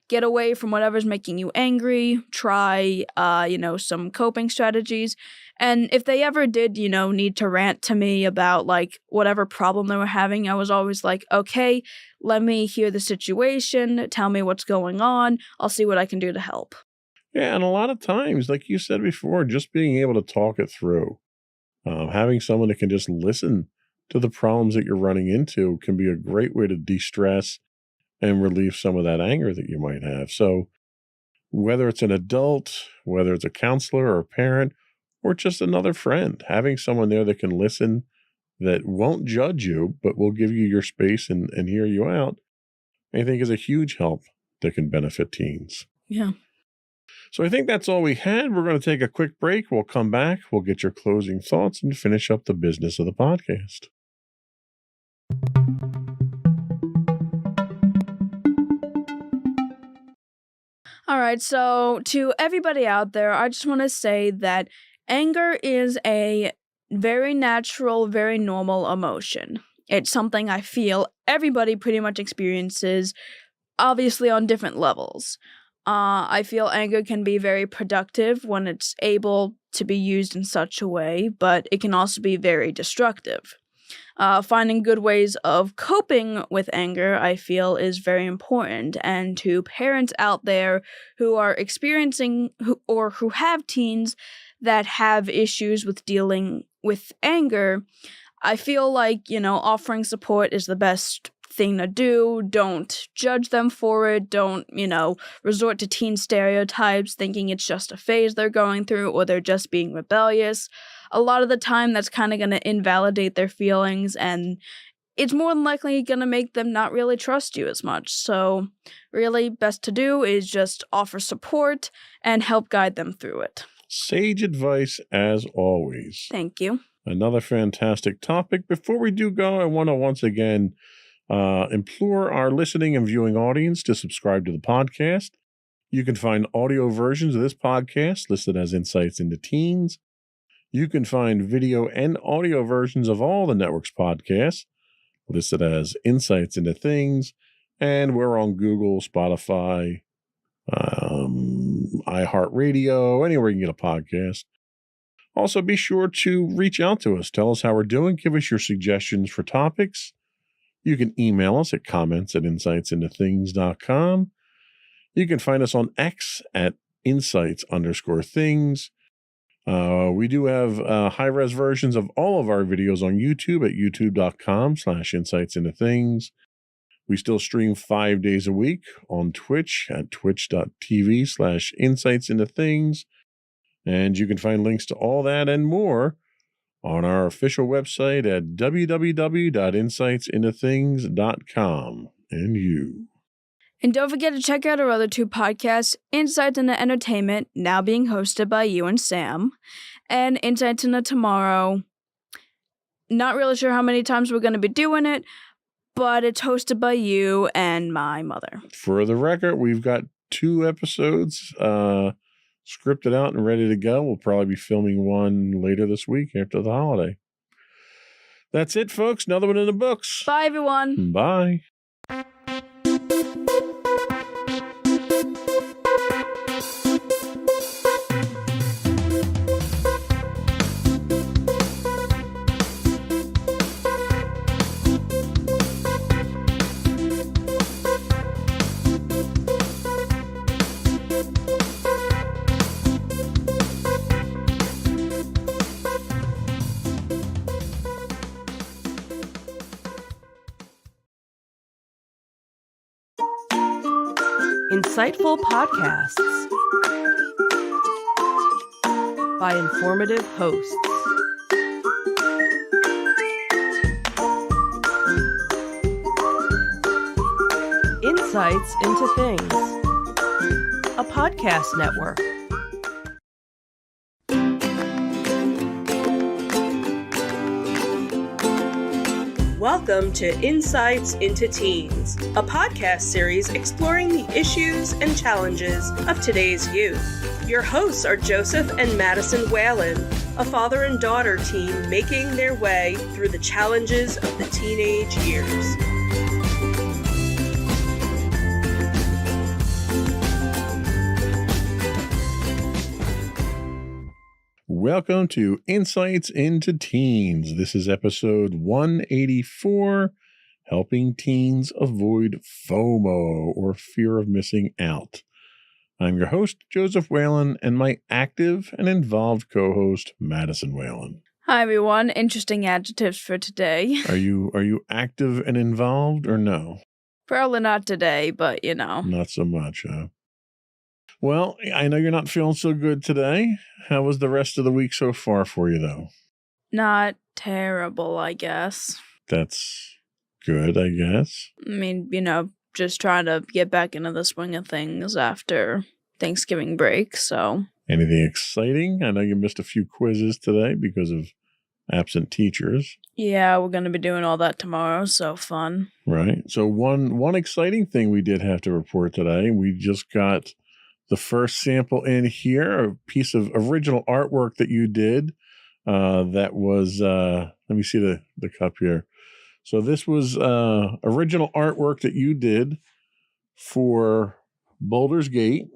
get away from whatever's making you angry, try, some coping strategies. And if they ever did, need to rant to me about, whatever problem they were having, I was always like, okay, let me hear the situation, tell me what's going on, I'll see what I can do to help. Yeah, and a lot of times, like you said before, just being able to talk it through. Having someone that can just listen to the problems that you're running into can be a great way to de-stress and relieve some of that anger that you might have. So whether it's an adult, whether it's a counselor or a parent, or just another friend, having someone there that can listen, that won't judge you, but will give you your space and hear you out, I think is a huge help that can benefit teens. Yeah. So I think that's all we had. We're going to take a quick break. We'll come back. We'll get your closing thoughts and finish up the business of the podcast. All right, so to everybody out there, I just want to say that anger is a very natural, very normal emotion. It's something I feel everybody pretty much experiences, obviously on different levels. I feel anger can be very productive when it's able to be used in such a way, but it can also be very destructive. Finding good ways of coping with anger, I feel, is very important. And to parents out there who are experiencing who have teens that have issues with dealing with anger, I feel like, offering support is the best thing to do. Don't judge them for it. Don't, resort to teen stereotypes thinking it's just a phase they're going through or they're just being rebellious. A lot of the time that's kind of going to invalidate their feelings, and it's more than likely going to make them not really trust you as much. So really best to do is just offer support and help guide them through it. Sage advice as always. Thank you. Another fantastic topic. Before we do go, I want to once again implore our listening and viewing audience to subscribe to the podcast. You can find audio versions of this podcast listed as Insights into Teens. You can find video and audio versions of all the network's podcasts listed as Insights into Things. And we're on Google, Spotify, iHeartRadio, anywhere you can get a podcast. Also, be sure to reach out to us. Tell us how we're doing. Give us your suggestions for topics. You can email us at comments@insightsintothings.com. You can find us on X at insights_things. We do have high-res versions of all of our videos on YouTube at youtube.com/insightsintothings. We still stream 5 days a week on Twitch at twitch.tv/insightsintothings. And you can find links to all that and more on our official website at www.insightsintothings.com. And don't forget to check out our other two podcasts, Insights into Entertainment, now being hosted by you and Sam, and Insights into Tomorrow. Not really sure how many times we're going to be doing it, but it's hosted by you and my mother. For the record, we've got 2 episodes scripted out and ready to go. We'll probably be filming one later this week after the holiday. That's it, folks. Another one in the books. Bye, everyone. Bye. Insightful podcasts by informative hosts. Insights into Things, a podcast network. Welcome to Insights into Teens, a podcast series exploring the issues and challenges of today's youth. Your hosts are Joseph and Madison Whalen, a father and daughter team making their way through the challenges of the teenage years. Welcome to Insights into Teens. This is episode 184, Helping Teens Avoid FOMO, or Fear of Missing Out. I'm your host, Joseph Whalen, and my active and involved co-host, Madison Whalen. Hi everyone. Interesting adjectives for today. Are you active and involved or no? Probably not today, but you know. Not so much, huh? Well, I know you're not feeling so good today. How was the rest of the week so far for you, though? Not terrible, I guess. That's good, I guess. I mean, you know, just trying to get back into the swing of things after Thanksgiving break, so. Anything exciting? I know you missed a few quizzes today because of absent teachers. Yeah, we're going to be doing all that tomorrow, so fun. Right. So one exciting thing we did have to report today, we just got the first sample in here, a piece of original artwork that you did. That was, let me see the cup here. So this was original artwork that you did for Baldur's Gate,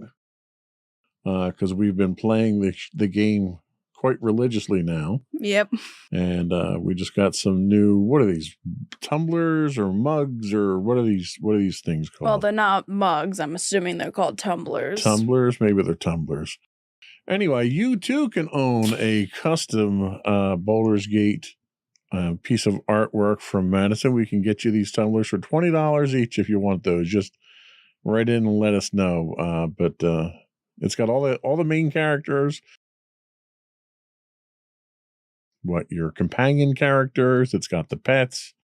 because we've been playing the game quite religiously now. Yep. And we just got some new, what are these, tumblers or mugs, or what are these things called? Well, they're not mugs. I'm assuming they're called tumblers. Tumblers? Maybe they're tumblers. Anyway, you too can own a custom Baldur's Gate piece of artwork from Madison. We can get you these tumblers for $20 each if you want those. Just write in and let us know. But it's got all the main characters, your companion characters. It's got the pets,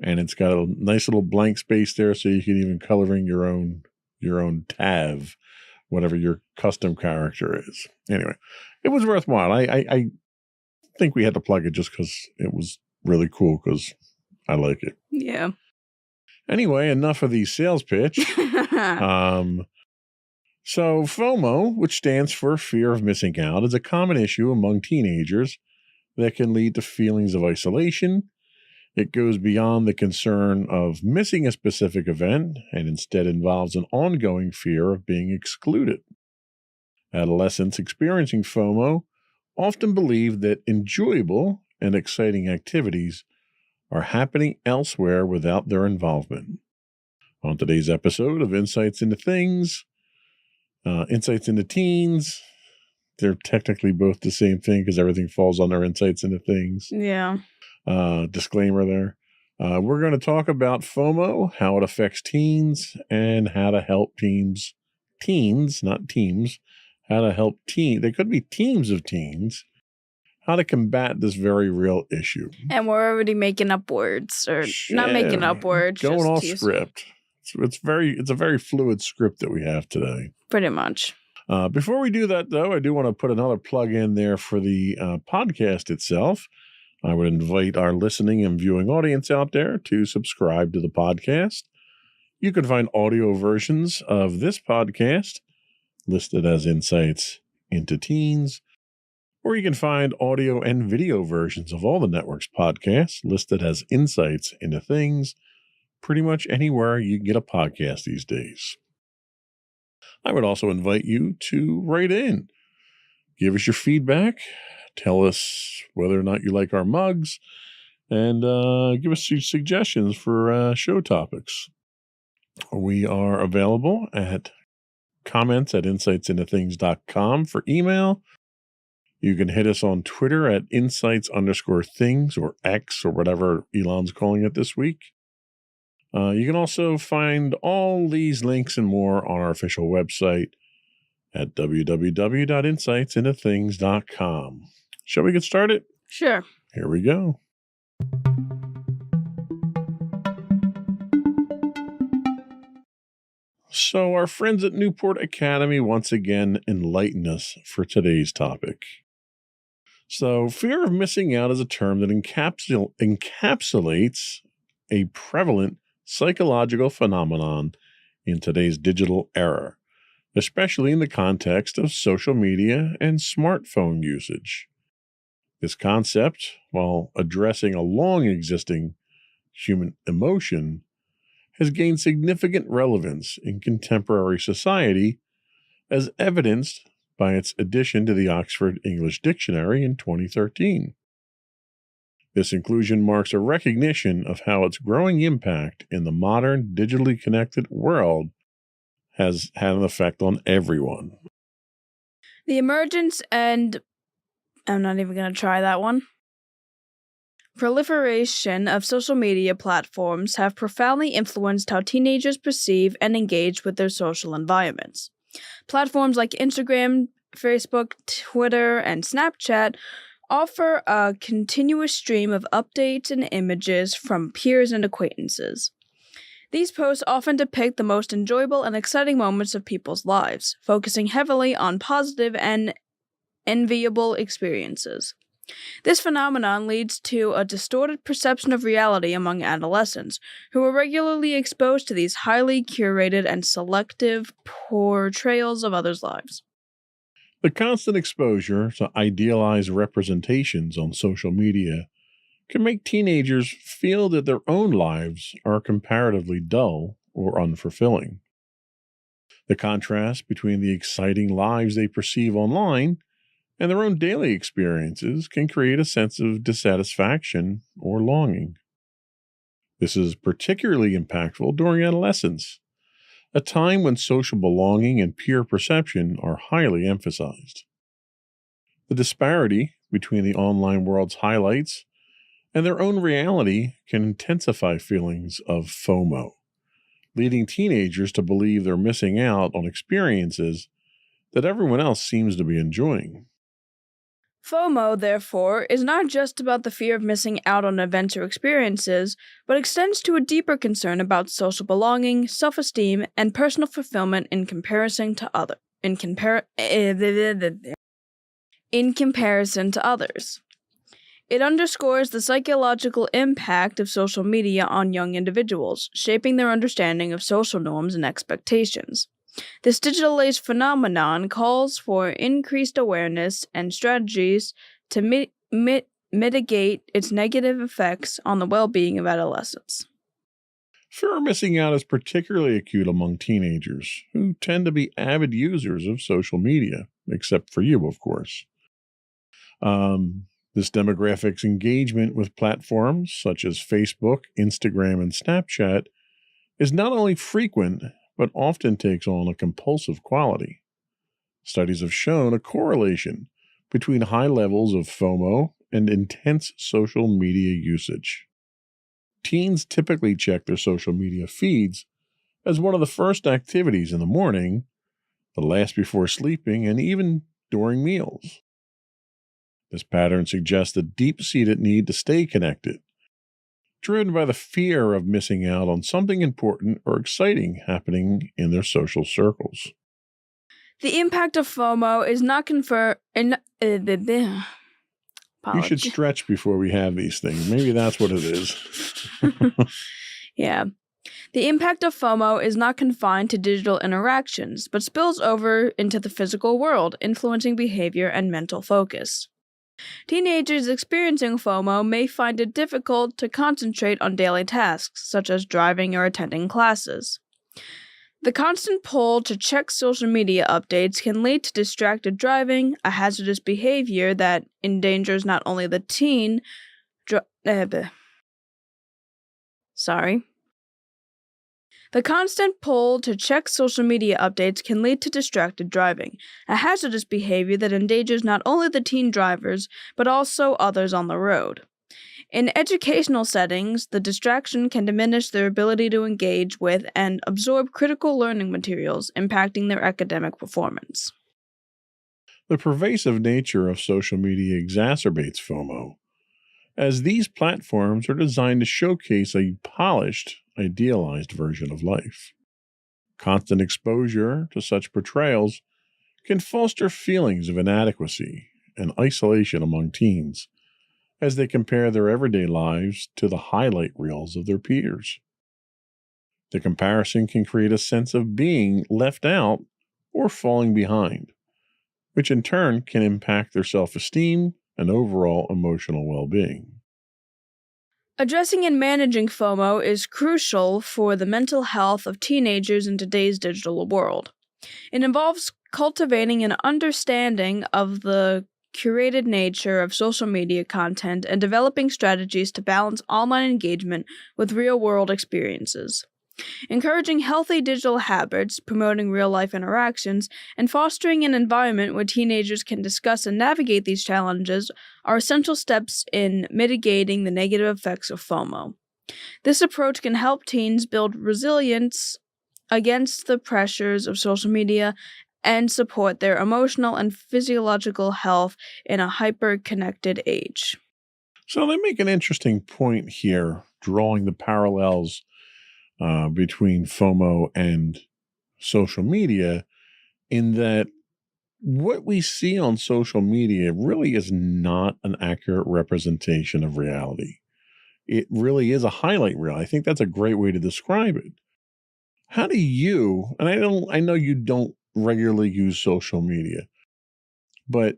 and it's got a nice little blank space there, so you can even color in your own Tav, whatever your custom character is. Anyway, it was worthwhile. I think we had to plug it just because it was really cool, because I like it. Yeah. Anyway, enough of the sales pitch. So FOMO, which stands for fear of missing out, is a common issue among teenagers that can lead to feelings of isolation. It goes beyond the concern of missing a specific event and instead involves an ongoing fear of being excluded. Adolescents experiencing FOMO often believe that enjoyable and exciting activities are happening elsewhere without their involvement. On today's episode of Insights into Things, Insights into Teens, they're technically both the same thing because everything falls under Insights into Things. Yeah. Disclaimer there. We're going to talk about FOMO, how it affects teens, and how to help teens, not teams, how to help teens. They could be teams of teens. How to combat this very real issue. And we're already making up words, or not making up words. Going just off script. It's a very fluid script that we have today. Pretty much. Before we do that, though, I do want to put another plug in there for the podcast itself. I would invite our listening and viewing audience out there to subscribe to the podcast. You can find audio versions of this podcast listed as Insights into Teens, or you can find audio and video versions of all the network's podcasts listed as Insights into Things, pretty much anywhere you can get a podcast these days. I would also invite you to write in. Give us your feedback. Tell us whether or not you like our mugs, and give us your suggestions for show topics. We are available at comments@insightsintothings.com for email. You can hit us on Twitter at insights_things, or X, or whatever Elon's calling it this week. You can also find all these links and more on our official website at www.insightsintothings.com. Shall we get started? Sure. Here we go. So our friends at Newport Academy once again enlighten us for today's topic. So fear of missing out is a term that encapsulates a prevalent psychological phenomenon in today's digital era, especially in the context of social media and smartphone usage. This concept, while addressing a long-existing human emotion, has gained significant relevance in contemporary society, as evidenced by its addition to the Oxford English Dictionary in 2013. This inclusion marks a recognition of how its growing impact in the modern, digitally connected world has had an effect on everyone. The emergence and I'm not even going to try that one. Proliferation of social media platforms have profoundly influenced how teenagers perceive and engage with their social environments. Platforms like Instagram, Facebook, Twitter, and Snapchat offer a continuous stream of updates and images from peers and acquaintances. These posts often depict the most enjoyable and exciting moments of people's lives, focusing heavily on positive and enviable experiences. This phenomenon leads to a distorted perception of reality among adolescents, who are regularly exposed to these highly curated and selective portrayals of others' lives. The constant exposure to idealized representations on social media can make teenagers feel that their own lives are comparatively dull or unfulfilling. The contrast between the exciting lives they perceive online and their own daily experiences can create a sense of dissatisfaction or longing. This is particularly impactful during adolescence, a time when social belonging and peer perception are highly emphasized. The disparity between the online world's highlights and their own reality can intensify feelings of FOMO, leading teenagers to believe they're missing out on experiences that everyone else seems to be enjoying. FOMO, therefore, is not just about the fear of missing out on events or experiences, but extends to a deeper concern about social belonging, self-esteem, and personal fulfillment in comparison to others. It underscores the psychological impact of social media on young individuals, shaping their understanding of social norms and expectations. This digital age phenomenon calls for increased awareness and strategies to mitigate its negative effects on the well-being of adolescents. Fear of missing out is particularly acute among teenagers, who tend to be avid users of social media, except for you, of course. This demographic's engagement with platforms such as Facebook, Instagram, and Snapchat is not only frequent, but often takes on a compulsive quality. Studies have shown a correlation between high levels of FOMO and intense social media usage. Teens typically check their social media feeds as one of the first activities in the morning, the last before sleeping, and even during meals. This pattern suggests a deep-seated need to stay connected, driven by the fear of missing out on something important or exciting happening in their social circles. The impact of FOMO is not conferred. You should stretch before we have these things. Maybe that's what it is. Yeah. The impact of FOMO is not confined to digital interactions, but spills over into the physical world, influencing behavior and mental focus. Teenagers experiencing FOMO may find it difficult to concentrate on daily tasks, such as driving or attending classes. The constant pull to check social media updates can lead to distracted driving, a hazardous behavior that endangers not only the teen... The constant pull to check social media updates can lead to distracted driving, a hazardous behavior that endangers not only the teen drivers, but also others on the road. In educational settings, the distraction can diminish their ability to engage with and absorb critical learning materials, impacting their academic performance. The pervasive nature of social media exacerbates FOMO, as these platforms are designed to showcase a polished, idealized version of life. Constant exposure to such portrayals can foster feelings of inadequacy and isolation among teens, as they compare their everyday lives to the highlight reels of their peers. The comparison can create a sense of being left out or falling behind, which in turn can impact their self-esteem and overall emotional well-being. Addressing and managing FOMO is crucial for the mental health of teenagers in today's digital world. It involves cultivating an understanding of the curated nature of social media content and developing strategies to balance online engagement with real-world experiences. Encouraging healthy digital habits, promoting real-life interactions, and fostering an environment where teenagers can discuss and navigate these challenges are essential steps in mitigating the negative effects of FOMO. This approach can help teens build resilience against the pressures of social media and support their emotional and physiological health in a hyper-connected age. So they make an interesting point here, drawing the parallels between FOMO and social media, in that what we see on social media really is not an accurate representation of reality. It really is a highlight reel. I think that's a great way to describe it. How do you, and I know you don't regularly use social media, but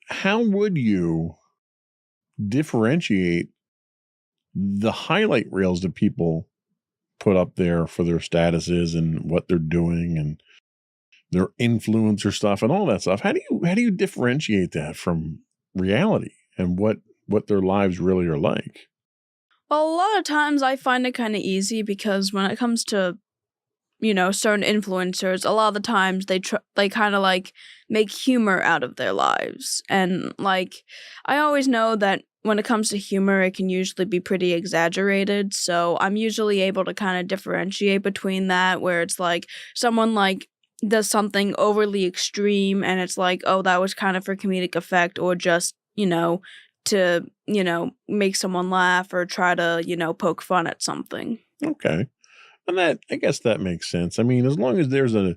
how would you differentiate the highlight reels that people put up there for their statuses and what they're doing and their influencer stuff and all that stuff? How do you differentiate that from reality and what their lives really are like? Well, a lot of times I find it kind of easy because when it comes to, certain influencers, a lot of the times they kind of like make humor out of their lives. And like, I always know that when it comes to humor, it can usually be pretty exaggerated. So I'm usually able to kind of differentiate between that, where it's like someone like does something overly extreme and it's like, oh, that was kind of for comedic effect, or just, to, make someone laugh or try to, poke fun at something. Okay. And I guess that makes sense. I mean, as long as there's a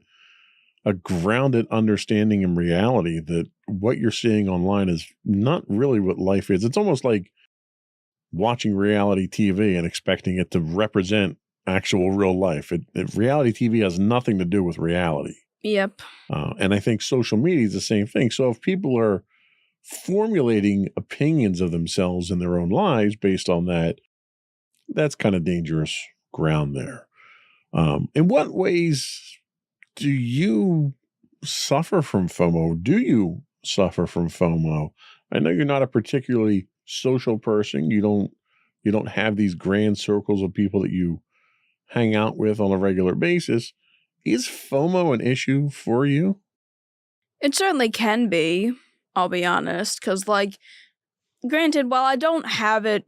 grounded understanding in reality that what you're seeing online is not really what life is. It's almost like watching reality TV and expecting it to represent actual real life. Reality TV has nothing to do with reality. Yep. And I think social media is the same thing. So if people are formulating opinions of themselves in their own lives based on that, that's kind of dangerous ground there. In what ways do you suffer from FOMO? Do you suffer from FOMO? I know you're not a particularly social person. You don't have these grand circles of people that you hang out with on a regular basis. Is FOMO an issue for you? It certainly can be, I'll be honest, because, granted, while I don't have it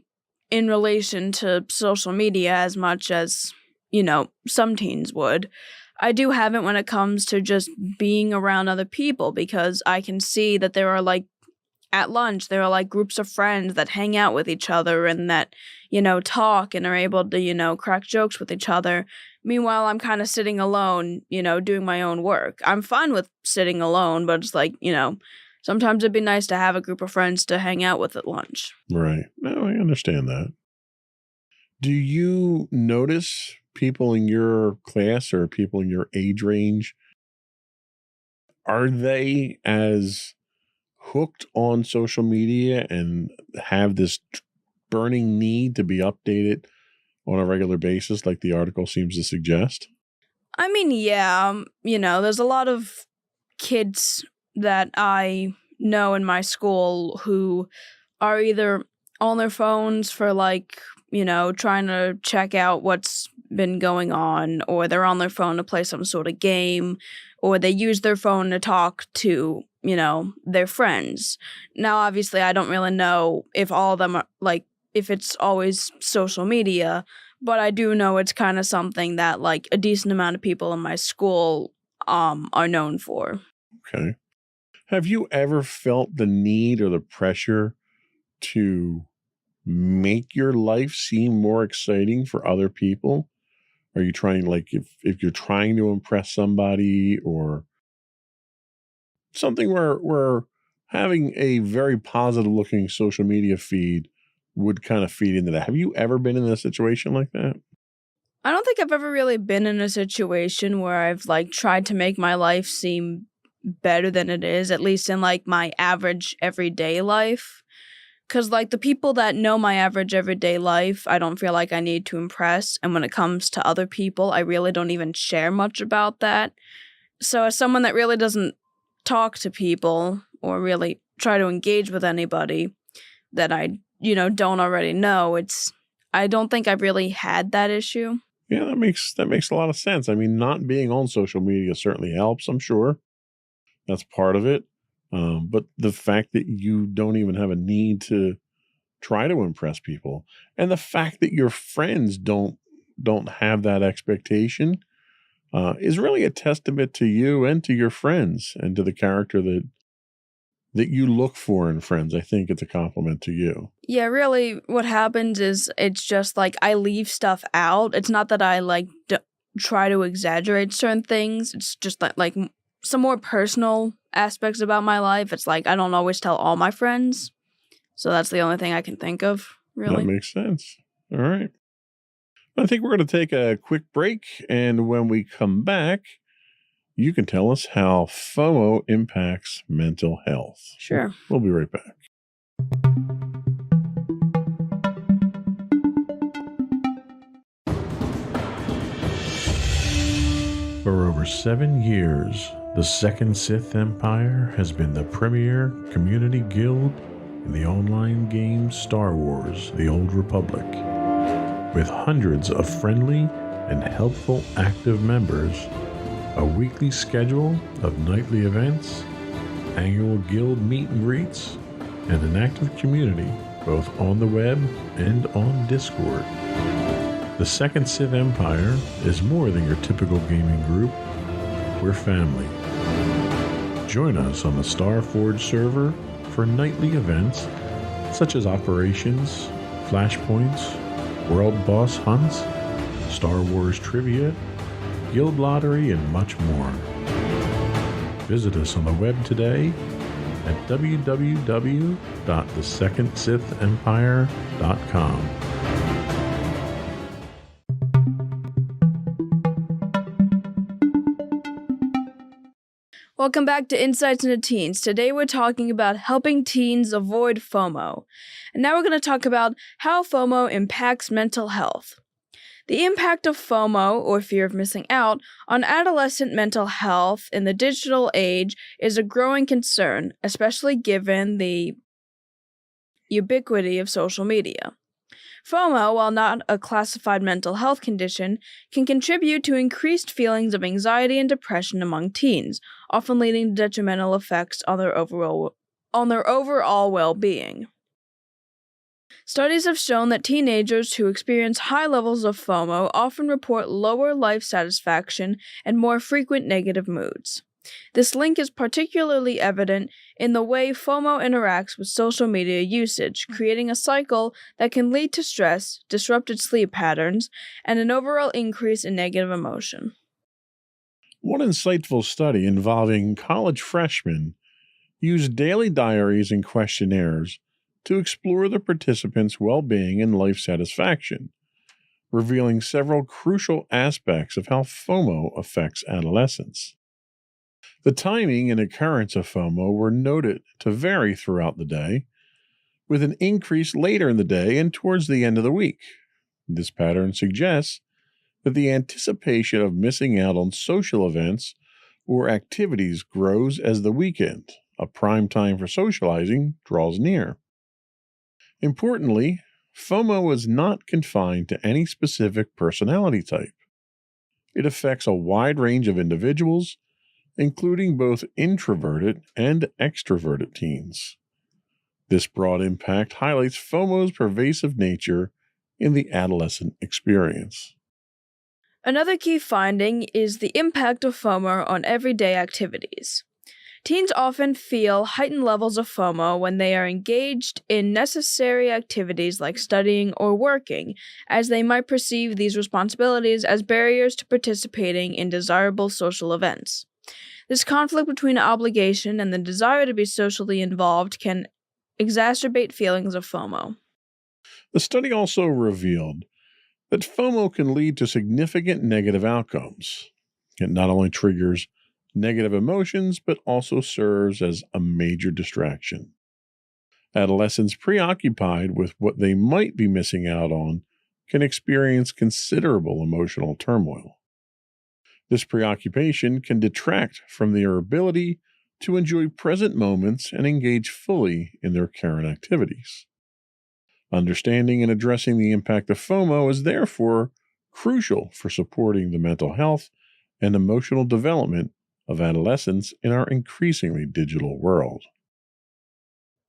in relation to social media as much as, some teens would, I do have it when it comes to just being around other people, because I can see that there are, at lunch, there are, groups of friends that hang out with each other and that, talk and are able to, crack jokes with each other. Meanwhile, I'm kind of sitting alone, doing my own work. I'm fine with sitting alone, but it's sometimes it'd be nice to have a group of friends to hang out with at lunch. Right. No, I understand that. Do you notice people in your class or people in your age range, are they as hooked on social media and have this burning need to be updated on a regular basis like the article seems to suggest? I mean, yeah, there's a lot of kids that I know in my school who are either on their phones for trying to check out what's been going on, or they're on their phone to play some sort of game, or they use their phone to talk to, their friends. Now, obviously, I don't really know if all of them are if it's always social media, but I do know it's kind of something that a decent amount of people in my school are known for. Okay. Have you ever felt the need or the pressure to make your life seem more exciting for other people? Are you trying, if you're trying to impress somebody or something where having a very positive looking social media feed would kind of feed into that? Have you ever been in a situation like that? I don't think I've ever really been in a situation where I've tried to make my life seem better than it is, at least in my average everyday life. Because the people that know my average everyday life, I don't feel like I need to impress. And when it comes to other people, I really don't even share much about that. So as someone that really doesn't talk to people or really try to engage with anybody that I, don't already know, I don't think I've really had that issue. Yeah, that makes a lot of sense. I mean, not being on social media certainly helps, I'm sure. That's part of it. But the fact that you don't even have a need to try to impress people, and the fact that your friends don't have that expectation, is really a testament to you and to your friends and to the character that you look for in friends. I think it's a compliment to you. Yeah, really, what happens is it's just like I leave stuff out. It's not that I try to exaggerate certain things. It's just like some more personal aspects about my life. It's like I don't always tell all my friends. So that's the only thing I can think of, really. That makes sense. All right. I think we're going to take a quick break. And when we come back, you can tell us how FOMO impacts mental health. Sure. We'll be right back. For over 7 years, the Second Sith Empire has been the premier community guild in the online game Star Wars: The Old Republic. With hundreds of friendly and helpful active members, a weekly schedule of nightly events, annual guild meet and greets, and an active community both on the web and on Discord. The Second Sith Empire is more than your typical gaming group. We're family. Join us on the Starforge server for nightly events such as operations, flashpoints, world boss hunts, Star Wars trivia, guild lottery, and much more. Visit us on the web today at www.thesecondsithempire.com. Welcome back to Insights into Teens. Today we're talking about helping teens avoid FOMO. And now we're going to talk about how FOMO impacts mental health. The impact of FOMO, or fear of missing out, on adolescent mental health in the digital age is a growing concern, especially given the ubiquity of social media. FOMO, while not a classified mental health condition, can contribute to increased feelings of anxiety and depression among teens, often leading to detrimental effects on their overall well-being. Studies have shown that teenagers who experience high levels of FOMO often report lower life satisfaction and more frequent negative moods. This link is particularly evident in the way FOMO interacts with social media usage, creating a cycle that can lead to stress, disrupted sleep patterns, and an overall increase in negative emotion. One insightful study involving college freshmen used daily diaries and questionnaires to explore the participants' well-being and life satisfaction, revealing several crucial aspects of how FOMO affects adolescents. The timing and occurrence of FOMO were noted to vary throughout the day, with an increase later in the day and towards the end of the week. This pattern suggests that the anticipation of missing out on social events or activities grows as the weekend, a prime time for socializing, draws near. Importantly, FOMO is not confined to any specific personality type. It affects a wide range of individuals, including both introverted and extroverted teens. This broad impact highlights FOMO's pervasive nature in the adolescent experience. Another key finding is the impact of FOMO on everyday activities. Teens often feel heightened levels of FOMO when they are engaged in necessary activities like studying or working, as they might perceive these responsibilities as barriers to participating in desirable social events. This conflict between obligation and the desire to be socially involved can exacerbate feelings of FOMO. The study also revealed that FOMO can lead to significant negative outcomes. It not only triggers negative emotions, but also serves as a major distraction. Adolescents preoccupied with what they might be missing out on can experience considerable emotional turmoil. This preoccupation can detract from their ability to enjoy present moments and engage fully in their current activities. Understanding and addressing the impact of FOMO is therefore crucial for supporting the mental health and emotional development of adolescents in our increasingly digital world.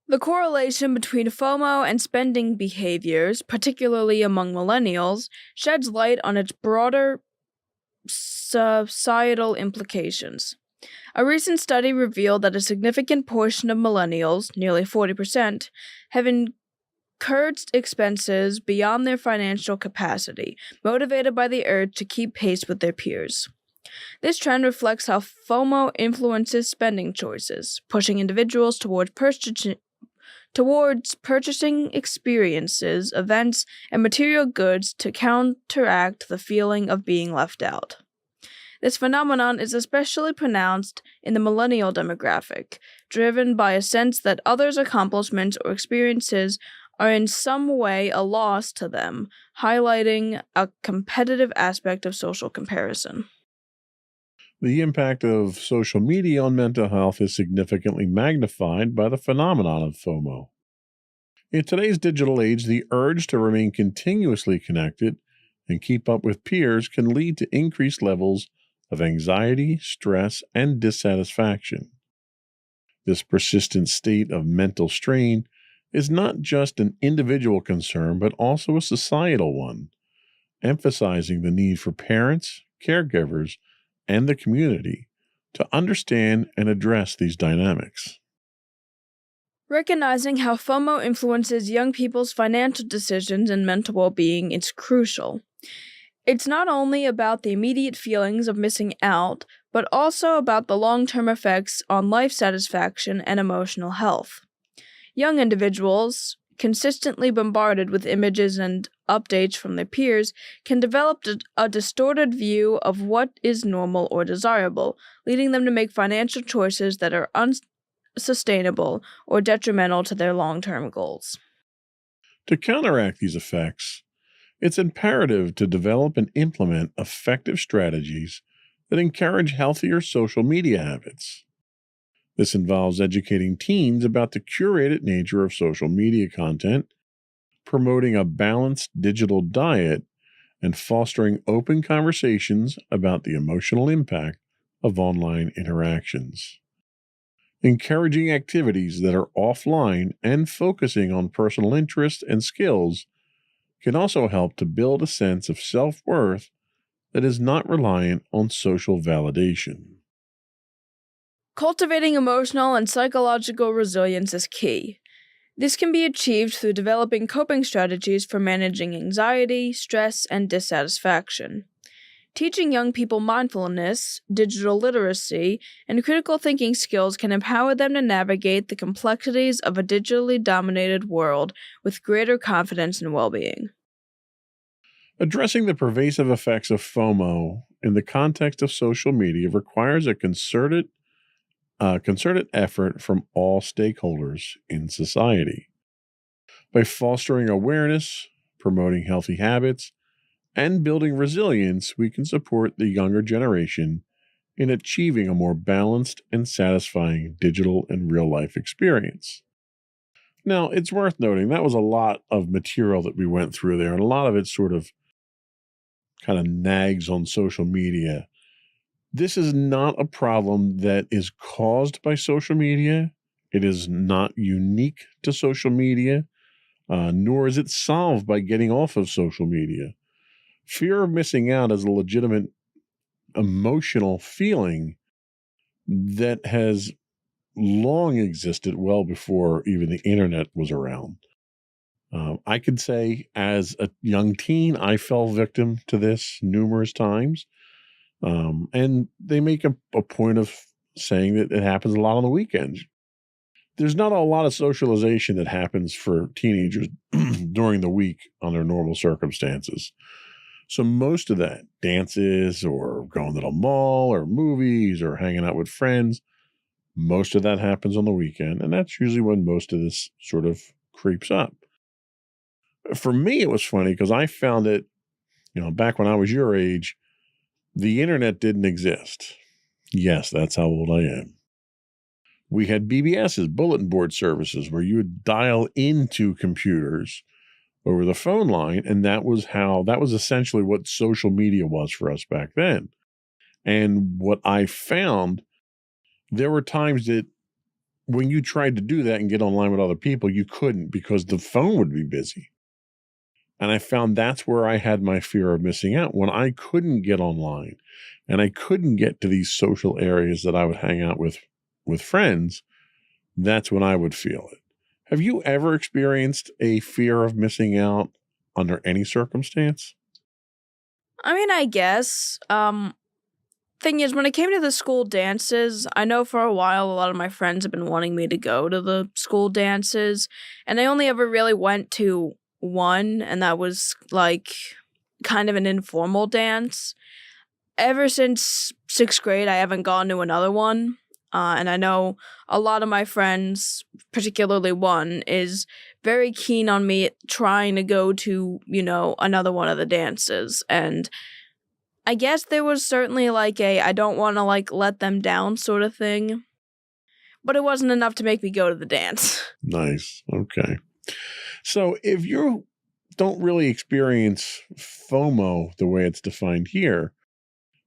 The correlation between FOMO and spending behaviors, particularly among millennials, sheds light on its broader societal implications. A recent study revealed that a significant portion of millennials, nearly 40%, have incurred expenses beyond their financial capacity, motivated by the urge to keep pace with their peers. This trend reflects how FOMO influences spending choices, pushing individuals towards purchasing experiences, events, and material goods to counteract the feeling of being left out. This phenomenon is especially pronounced in the millennial demographic, driven by a sense that others' accomplishments or experiences are in some way a loss to them, highlighting a competitive aspect of social comparison. The impact of social media on mental health is significantly magnified by the phenomenon of FOMO. In today's digital age, the urge to remain continuously connected and keep up with peers can lead to increased levels of anxiety, stress, and dissatisfaction. This persistent state of mental strain is not just an individual concern, but also a societal one, emphasizing the need for parents, caregivers, and the community to understand and address these dynamics. Recognizing how FOMO influences young people's financial decisions and mental well-being is crucial. It's not only about the immediate feelings of missing out, but also about the long-term effects on life satisfaction and emotional health. Young individuals, consistently bombarded with images and updates from their peers, can develop a distorted view of what is normal or desirable, leading them to make financial choices that are unsustainable or detrimental to their long-term goals. To counteract these effects, it's imperative to develop and implement effective strategies that encourage healthier social media habits. This involves educating teens about the curated nature of social media content, promoting a balanced digital diet, and fostering open conversations about the emotional impact of online interactions. Encouraging activities that are offline and focusing on personal interests and skills can also help to build a sense of self-worth that is not reliant on social validation. Cultivating emotional and psychological resilience is key. This can be achieved through developing coping strategies for managing anxiety, stress, and dissatisfaction. Teaching young people mindfulness, digital literacy, and critical thinking skills can empower them to navigate the complexities of a digitally dominated world with greater confidence and well-being. Addressing the pervasive effects of FOMO in the context of social media requires a concerted effort from all stakeholders in society. By fostering awareness, promoting healthy habits, and building resilience, we can support the younger generation in achieving a more balanced and satisfying digital and real-life experience. Now, it's worth noting that was a lot of material that we went through there, and a lot of it sort of kind of nags on social media. This is not a problem that is caused by social media. It is not unique to social media, nor is it solved by getting off of social media. Fear of missing out is a legitimate emotional feeling that has long existed well before even the internet was around. I could say as a young teen, I fell victim to this numerous times. And they make a point of saying that it happens a lot on the weekends. There's not a lot of socialization that happens for teenagers during the week under normal circumstances. So most of that, dances or going to the mall or movies or hanging out with friends, most of that happens on the weekend. And that's usually when most of this sort of creeps up. For me, it was funny because I found it, back when I was your age, the internet didn't exist. Yes, that's how old I am. We had BBSs, bulletin board services, where you would dial into computers over the phone line. And that was essentially what social media was for us back then. And what I found, there were times that when you tried to do that and get online with other people, you couldn't because the phone would be busy. And I found that's where I had my fear of missing out. When I couldn't get online and I couldn't get to these social areas that I would hang out with friends, that's when I would feel it. Have you ever experienced a fear of missing out under any circumstance? I mean, I guess. Thing is, when it came to the school dances, I know for a while a lot of my friends have been wanting me to go to the school dances, and I only ever really went to one, and that was like kind of an informal dance. Ever since 6th grade, I haven't gone to another one, and I know a lot of my friends, particularly one, is very keen on me trying to go to, another one of the dances, and I guess there was certainly like I don't want to like let them down sort of thing, but it wasn't enough to make me go to the dance. Nice. Okay. So if you don't really experience FOMO the way it's defined here,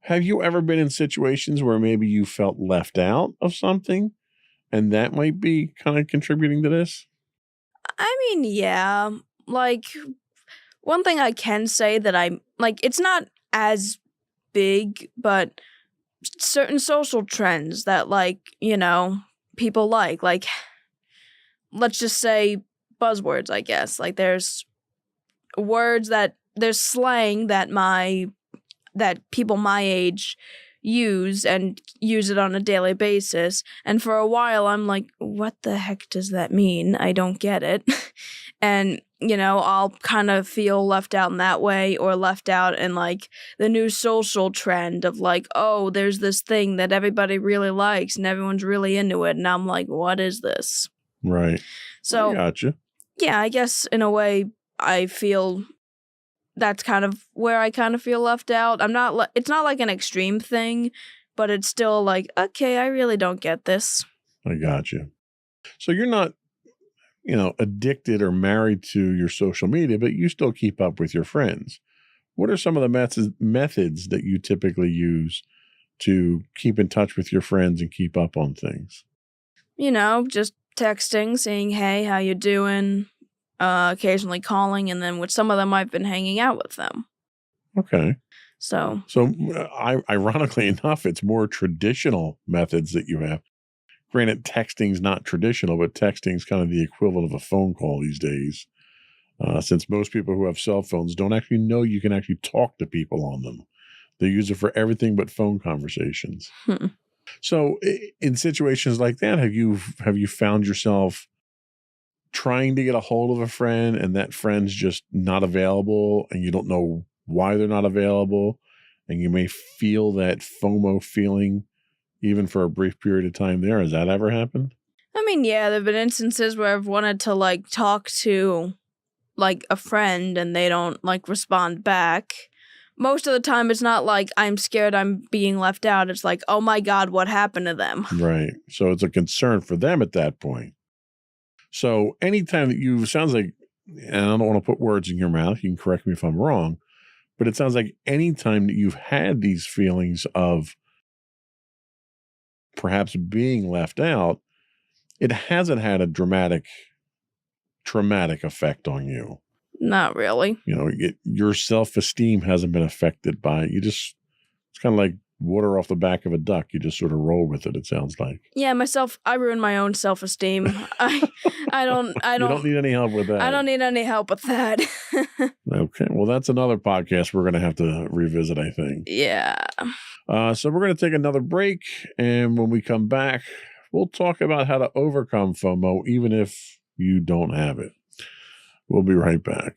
have you ever been in situations where maybe you felt left out of something and that might be kind of contributing to this? I mean, yeah. Like, one thing I can say that it's not as big, but certain social trends that people like let's just say buzzwords, I guess. Like there's slang that people my age use it on a daily basis, and for a while I'm like, what the heck does that mean? I don't get it. And I'll kind of feel left out in that way, or left out in like the new social trend of like, oh, there's this thing that everybody really likes and everyone's really into it, and I'm like, what is this? Right. So I gotcha. Yeah, I guess in a way I feel that's kind of where I kind of feel left out. It's not like an extreme thing, but it's still like, okay, I really don't get this. I gotcha. So you're not, addicted or married to your social media, but you still keep up with your friends. What are some of the methods that you typically use to keep in touch with your friends and keep up on things? Just texting, saying, hey, how you doing? Occasionally calling, and then with some of them, I've been hanging out with them. Okay. So ironically enough, it's more traditional methods that you have. Granted, texting's not traditional, but texting's kind of the equivalent of a phone call these days. Since most people who have cell phones don't actually know you can actually talk to people on them. They use it for everything but phone conversations. So in situations like that, have you found yourself trying to get a hold of a friend and that friend's just not available and you don't know why they're not available, and you may feel that FOMO feeling even for a brief period of time there? Has that ever happened? I mean, yeah, there have been instances where I've wanted to like talk to like a friend and they don't like respond back. Most of the time it's not like I'm scared I'm being left out. It's like, oh my God, what happened to them? Right. So it's a concern for them at that point. So anytime that sounds like, and I don't want to put words in your mouth, you can correct me if I'm wrong, but it sounds like anytime that you've had these feelings of perhaps being left out, it hasn't had a traumatic effect on you. Not really. Your self-esteem hasn't been affected by it. It's kind of like water off the back of a duck. You just sort of roll with it, it sounds like. Yeah, I ruin my own self-esteem. I don't You don't need any help with that. I don't need any help with that. Okay. Well, that's another podcast we're going to have to revisit, I think. Yeah. So we're going to take another break, and when we come back, we'll talk about how to overcome FOMO even if you don't have it. We'll be right back.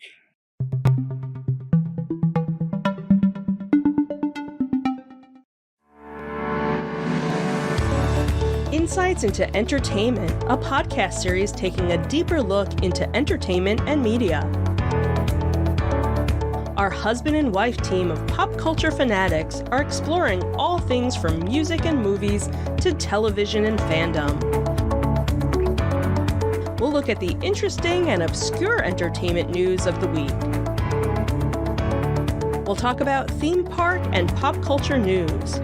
Insights into Entertainment, a podcast series taking a deeper look into entertainment and media. Our husband and wife team of pop culture fanatics are exploring all things from music and movies to television and fandom. We'll we'll look at the interesting and obscure entertainment news of the week. We'll talk about theme park and pop culture news.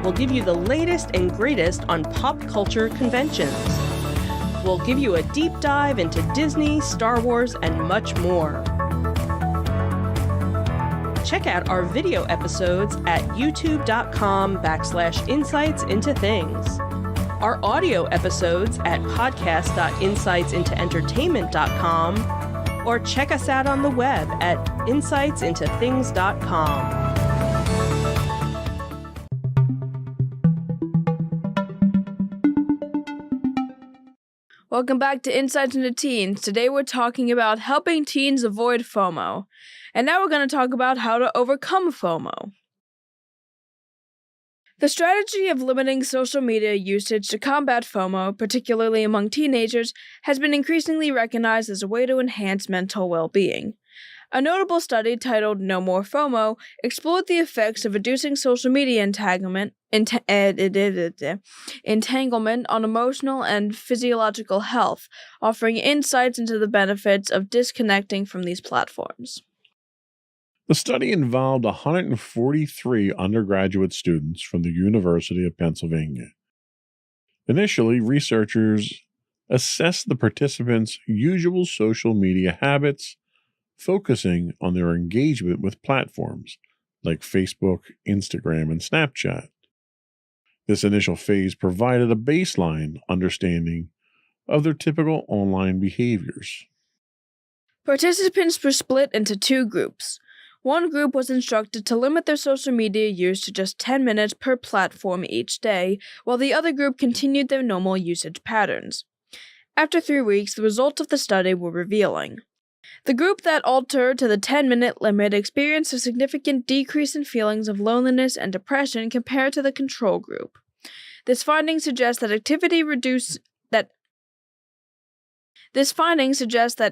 We'll give you the latest and greatest on pop culture conventions. We'll give you a deep dive into Disney, Star Wars, and much more. Check out our video episodes at youtube.com/insightsintothings. Our audio episodes at podcast.insightsintoentertainment.com, or check us out on the web at insightsintothings.com. Welcome back to Insights into Teens. Today we're talking about helping teens avoid FOMO. And now we're going to talk about how to overcome FOMO. The strategy of limiting social media usage to combat FOMO, particularly among teenagers, has been increasingly recognized as a way to enhance mental well-being. A notable study titled No More FOMO explored the effects of reducing social media entanglement on emotional and physiological health, offering insights into the benefits of disconnecting from these platforms. The study involved 143 undergraduate students from the University of Pennsylvania. Initially, researchers assessed the participants' usual social media habits, focusing on their engagement with platforms like Facebook, Instagram, and Snapchat. This initial phase provided a baseline understanding of their typical online behaviors. Participants were split into two groups. One group was instructed to limit their social media use to just 10 minutes per platform each day, while the other group continued their normal usage patterns. After 3 weeks, the results of the study were revealing. The group that altered to the 10-minute limit experienced a significant decrease in feelings of loneliness and depression compared to the control group. This finding suggests that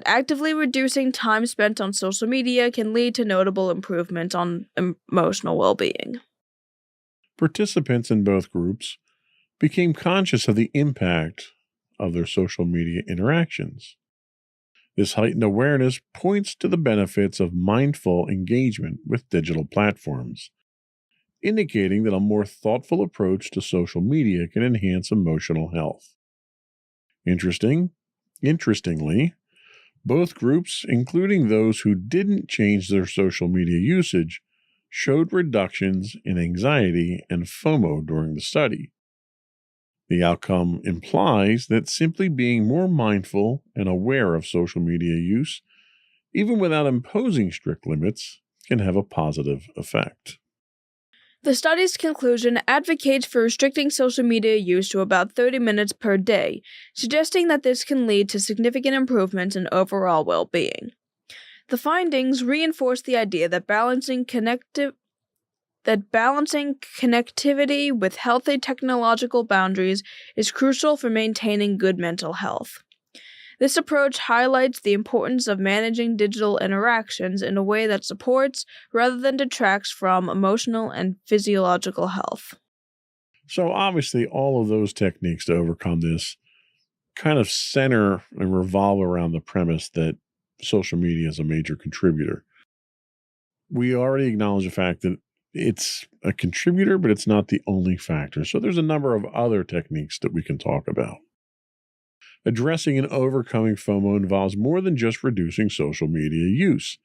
actively reducing time spent on social media can lead to notable improvements on emotional well-being. Participants in both groups became conscious of the impact of their social media interactions. This heightened awareness points to the benefits of mindful engagement with digital platforms, indicating that a more thoughtful approach to social media can enhance emotional health. Interestingly, both groups, including those who didn't change their social media usage, showed reductions in anxiety and FOMO during the study. The outcome implies that simply being more mindful and aware of social media use, even without imposing strict limits, can have a positive effect. The study's conclusion advocates for restricting social media use to about 30 minutes per day, suggesting that this can lead to significant improvements in overall well-being. The findings reinforce the idea that balancing connectivity with healthy technological boundaries is crucial for maintaining good mental health. This approach highlights the importance of managing digital interactions in a way that supports rather than detracts from emotional and physiological health. So obviously, all of those techniques to overcome this kind of center and revolve around the premise that social media is a major contributor. We already acknowledge the fact that it's a contributor, but it's not the only factor. So there's a number of other techniques that we can talk about. Addressing and overcoming FOMO involves more than just reducing social media use.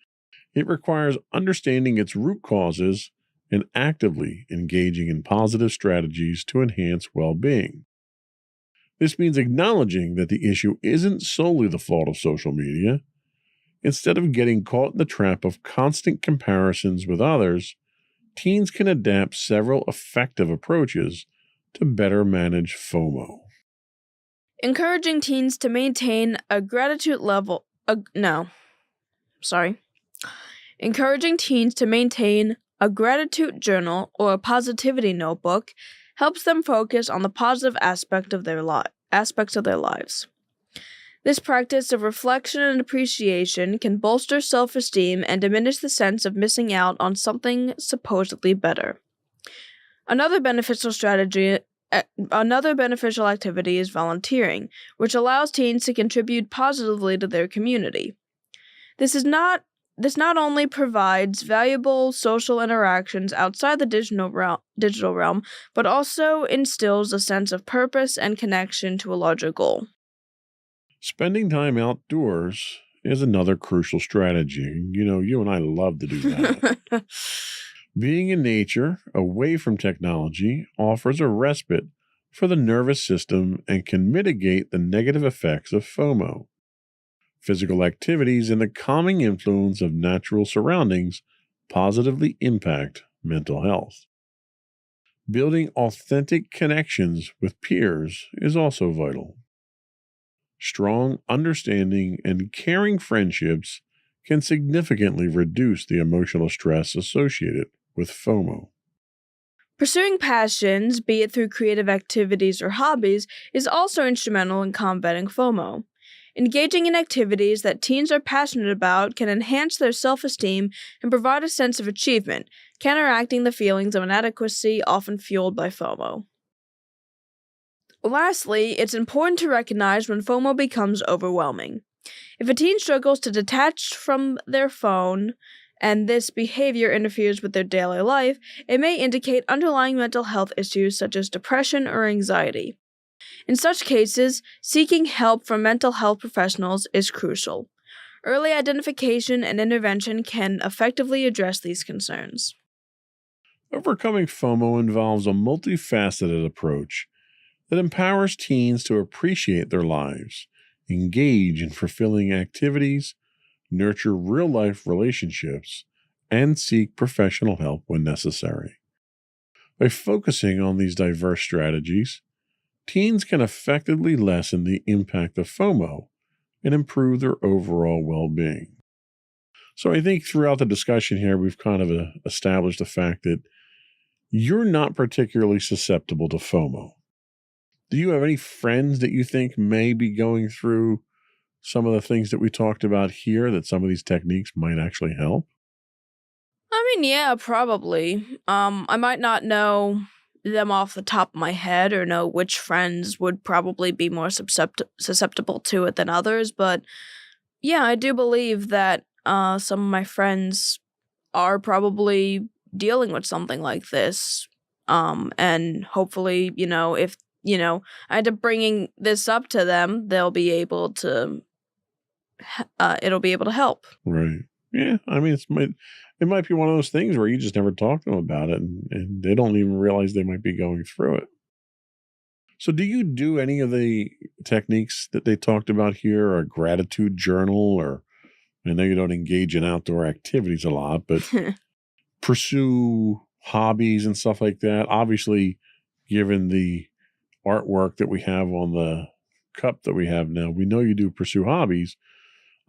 It requires understanding its root causes and actively engaging in positive strategies to enhance well-being. This means acknowledging that the issue isn't solely the fault of social media. Instead of getting caught in the trap of constant comparisons with others, teens can adapt several effective approaches to better manage FOMO. Encouraging teens to maintain a gratitude level. Encouraging teens to maintain a gratitude journal or a positivity notebook helps them focus on the positive aspects of their lives. This practice of reflection and appreciation can bolster self-esteem and diminish the sense of missing out on something supposedly better. Another beneficial strategy Another beneficial activity is volunteering, which allows teens to contribute positively to their community. This not only provides valuable social interactions outside the digital realm, but also instills a sense of purpose and connection to a larger goal. Spending time outdoors is another crucial strategy. You and I love to do that. Being in nature, away from technology, offers a respite for the nervous system and can mitigate the negative effects of FOMO. Physical activities and the calming influence of natural surroundings positively impact mental health. Building authentic connections with peers is also vital. Strong, understanding, and caring friendships can significantly reduce the emotional stress associated with FOMO. Pursuing passions, be it through creative activities or hobbies, is also instrumental in combating FOMO. Engaging in activities that teens are passionate about can enhance their self-esteem and provide a sense of achievement, counteracting the feelings of inadequacy often fueled by FOMO. Lastly, it's important to recognize when FOMO becomes overwhelming. If a teen struggles to detach from their phone, and this behavior interferes with their daily life, it may indicate underlying mental health issues such as depression or anxiety. In such cases, seeking help from mental health professionals is crucial. Early identification and intervention can effectively address these concerns. Overcoming FOMO involves a multifaceted approach that empowers teens to appreciate their lives, engage in fulfilling activities, nurture real-life relationships, and seek professional help when necessary. By focusing on these diverse strategies, teens can effectively lessen the impact of FOMO and improve their overall well-being. So I think throughout the discussion here, we've kind of established the fact that you're not particularly susceptible to FOMO. Do you have any friends that you think may be going through some of the things that we talked about here, that some of these techniques might actually help? Yeah, probably. I might not know them off the top of my head or know which friends would probably be more susceptible to it than others, but yeah, I do believe that some of my friends are probably dealing with something like this. And hopefully, if, I end up bringing this up to them, they'll be able to, it'll be able to help. Right. Yeah. I mean, it might be one of those things where you just never talk to them about it and they don't even realize they might be going through it. So do you do any of the techniques that they talked about here, or a gratitude journal, or I know you don't engage in outdoor activities a lot, but pursue hobbies and stuff like that? Obviously, given the artwork that we have on the cup that we have now, we know you do pursue hobbies.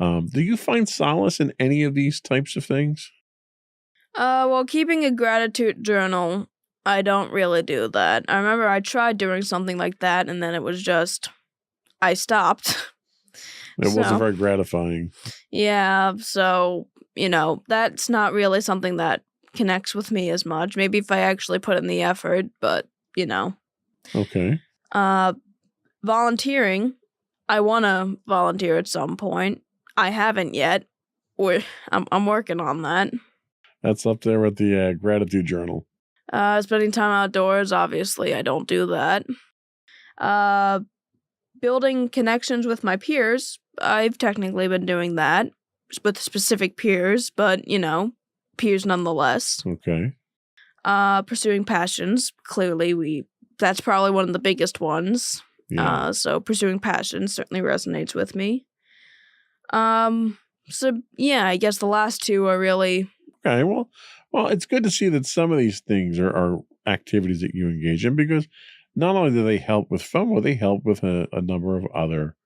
Do you find solace in any of these types of things? Well, keeping a gratitude journal, I don't really do that. I remember I tried doing something like that, and then it was just, I stopped. It wasn't very gratifying. Yeah, so, that's not really something that connects with me as much. Maybe if I actually put in the effort, but, Okay. Volunteering, I want to volunteer at some point. I haven't yet. I'm working on that. That's up there with the gratitude journal. Spending time outdoors, obviously, I don't do that. Building connections with my peers, I've technically been doing that with specific peers, but, peers nonetheless. Okay. Pursuing passions, clearly, that's probably one of the biggest ones. Yeah. So pursuing passions certainly resonates with me. So, yeah, I guess the last two are really... Okay, well, it's good to see that some of these things are activities that you engage in, because not only do they help with FOMO, they help with a number of other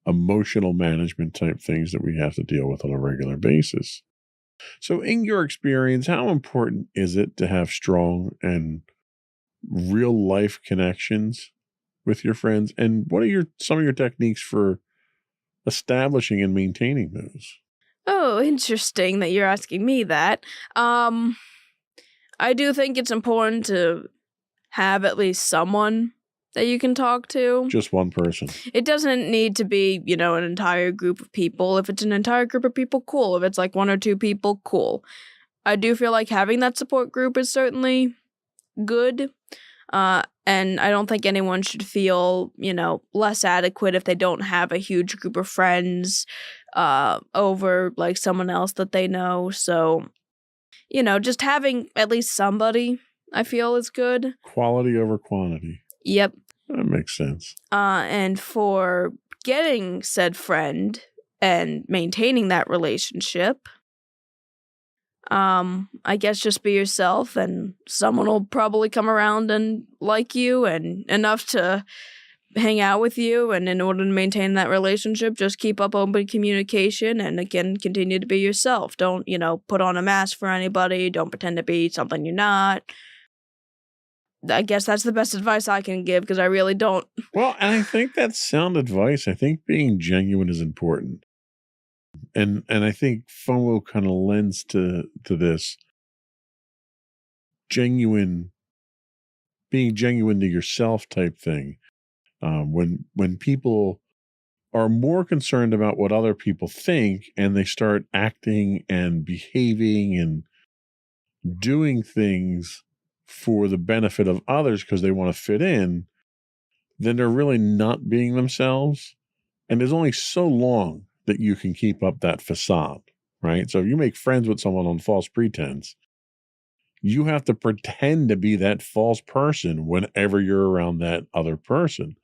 emotional management type things that we have to deal with on a regular basis. So in your experience, how important is it to have strong and real life connections with your friends? And what are some of your techniques for establishing and maintaining those? Oh, interesting that you're asking me that. I do think it's important to have at least someone that you can talk to. Just one person. It doesn't need to be, an entire group of people. If it's an entire group of people, cool. If it's like 1 or 2 people, cool. I do feel like having that support group is certainly good. And I don't think anyone should feel, less adequate if they don't have a huge group of friends over like someone else that they know. So, just having at least somebody, I feel, is good. Quality over quantity. Yep. That makes sense. And for getting said friend and maintaining that relationship, I guess just be yourself and someone will probably come around and like you and enough to hang out with you. And in order to maintain that relationship, just keep up open communication and again, continue to be yourself. Don't, put on a mask for anybody. Don't pretend to be something you're not. I guess that's the best advice I can give because I really don't. Well, and I think that's sound advice. I think being genuine is important. And I think FOMO kind of lends to this. Being genuine to yourself type thing. When people are more concerned about what other people think and they start acting and behaving and doing things for the benefit of others because they want to fit in, then they're really not being themselves. And there's only so long that you can keep up that facade, right? So if you make friends with someone on false pretense, you have to pretend to be that false person whenever you're around that other person.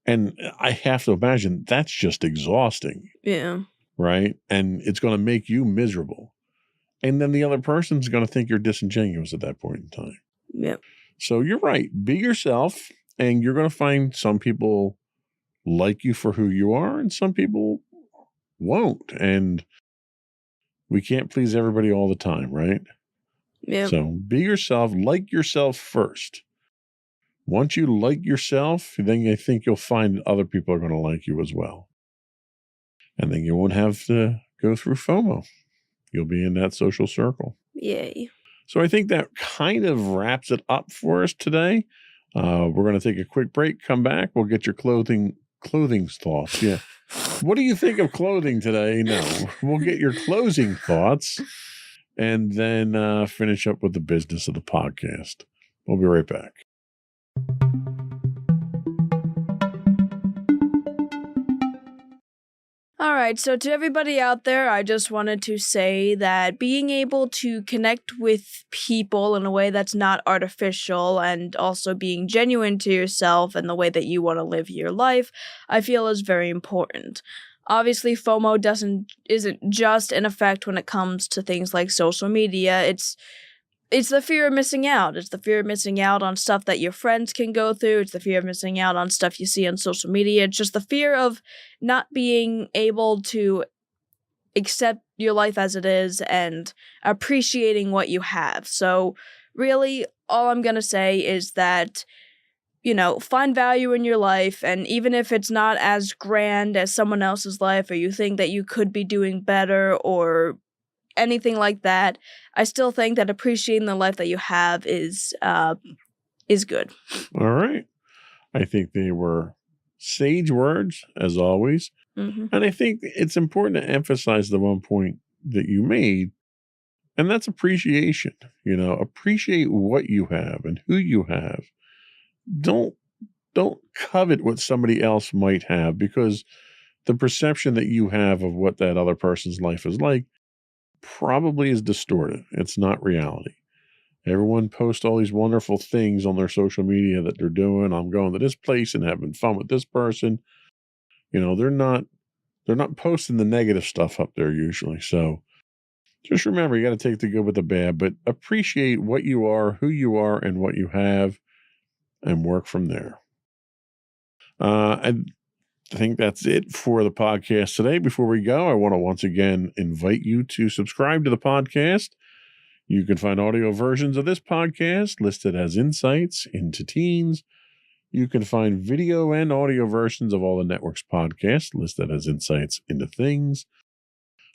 And I have to imagine that's just exhausting. Yeah. Right? And it's going to make you miserable. And then the other person's going to think you're disingenuous at that point in time. Yep. So you're right. Be yourself, and you're going to find some people like you for who you are, and some people won't. And we can't please everybody all the time, right? Yeah. So be yourself, like yourself first. Once you like yourself, then I think you'll find other people are going to like you as well. And then you won't have to go through FOMO. You'll be in that social circle. Yay. So I think that kind of wraps it up for us today. We're going to take a quick break, come back. We'll get your clothing thoughts. Yeah. What do you think of clothing today? No, we'll get your closing thoughts and then finish up with the business of the podcast. We'll be right back. All right, so to everybody out there, I just wanted to say that being able to connect with people in a way that's not artificial and also being genuine to yourself and the way that you want to live your life, I feel is very important. Obviously, FOMO isn't just an effect when it comes to things like social media. It's the fear of missing out. It's the fear of missing out on stuff that your friends can go through. It's the fear of missing out on stuff you see on social media. It's just the fear of not being able to accept your life as it is and appreciating what you have. So really, all I'm going to say is that, find value in your life. And even if it's not as grand as someone else's life, or you think that you could be doing better or anything like that, I still think that appreciating the life that you have is good. All right. I think they were sage words, as always. Mm-hmm. And I think it's important to emphasize the one point that you made, and that's appreciation. Appreciate what you have and who you have. Don't covet what somebody else might have, because the perception that you have of what that other person's life is like probably is distorted. It's not reality. Everyone posts all these wonderful things on their social media that they're doing. I'm going to this place and having fun with this person. They're not posting the negative stuff up there usually. So just remember, you got to take the good with the bad, but appreciate what you are, who you are, and what you have, and work from there. I think that's it for the podcast today. Before we go, I want to once again invite you to subscribe to the podcast. You can find audio versions of this podcast listed as Insights into Teens. You can find video and audio versions of all the network's podcasts listed as Insights into Things.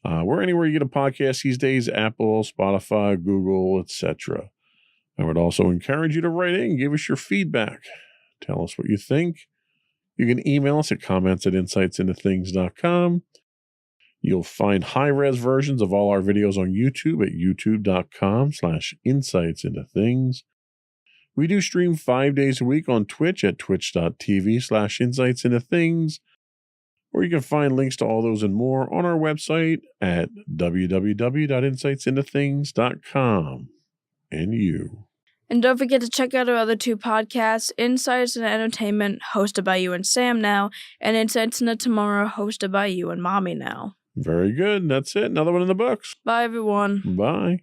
We're anywhere you get a podcast these days: Apple, Spotify, Google, etc. I would also encourage you to write in and give us your feedback. Tell us what you think. You can email us at comments@insightsintothings.com. You'll find high-res versions of all our videos on YouTube at youtube.com/insightsintothings. We do stream 5 days a week on Twitch at twitch.tv/insightsintothings. Or you can find links to all those and more on our website at www.insightsintothings.com. And you. And don't forget to check out our other 2 podcasts, Insights into Entertainment, hosted by you and Sam now, and Insights into Tomorrow, hosted by you and Mommy now. Very good. That's it. Another one in the books. Bye, everyone. Bye.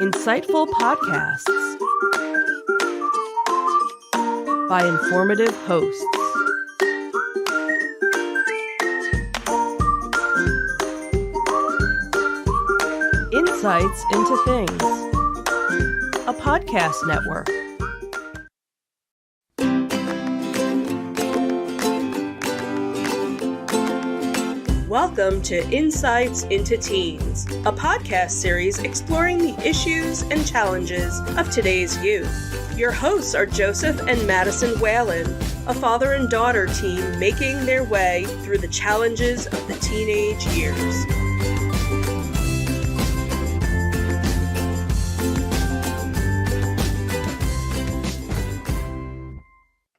Insightful podcasts by informative hosts. Insights into Things, a podcast network. Welcome to Insights into Teens, a podcast series exploring the issues and challenges of today's youth. Your hosts are Joseph and Madison Whalen, a father and daughter team making their way through the challenges of the teenage years.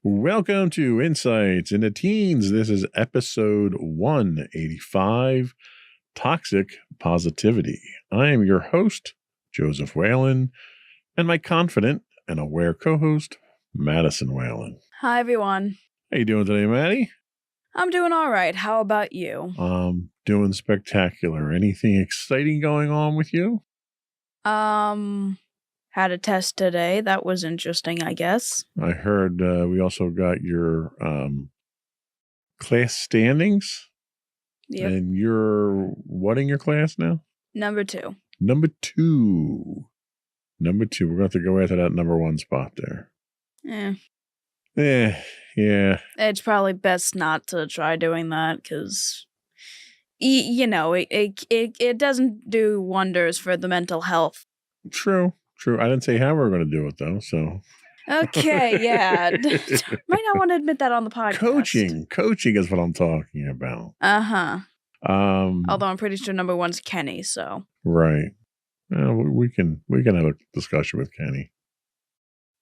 Welcome to Insights into Teens. This is episode 185, Toxic Positivity. I am your host, Joseph Whalen, and my confident and aware co-host, Madison Whalen. Hi, everyone. How you doing today, Maddie? I'm doing all right. How about you? Doing spectacular. Anything exciting going on with you? Had a test today. That was interesting, I guess. I heard we also got your class standings. Yep. And you're what in your class now? Number 2. Number two. We're going to have to go after that number 1 spot there. Yeah. It's probably best not to try doing that because, it doesn't do wonders for the mental health. True. I didn't say how we were going to do it, though, so. Okay, yeah. Might not want to admit that on the podcast. Coaching is what I'm talking about. Uh-huh. Although I'm pretty sure number 1's Kenny, so. Right. We can have a discussion with Kenny.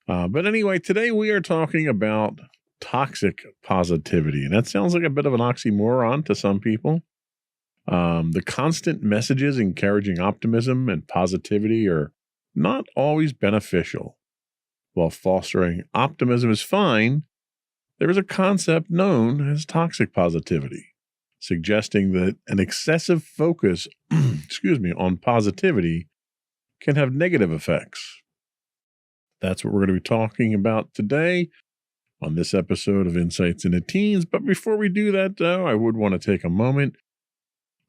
But anyway, today we are talking about toxic positivity, and that sounds like a bit of an oxymoron to some people. The constant messages encouraging optimism and positivity are not always beneficial. While fostering optimism is fine, there is a concept known as toxic positivity, suggesting that an excessive focus on positivity can have negative effects. That's what we're going to be talking about today on this episode of Insights into Teens. But before we do that, though, I would want to take a moment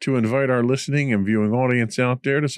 to invite our listening and viewing audience out there to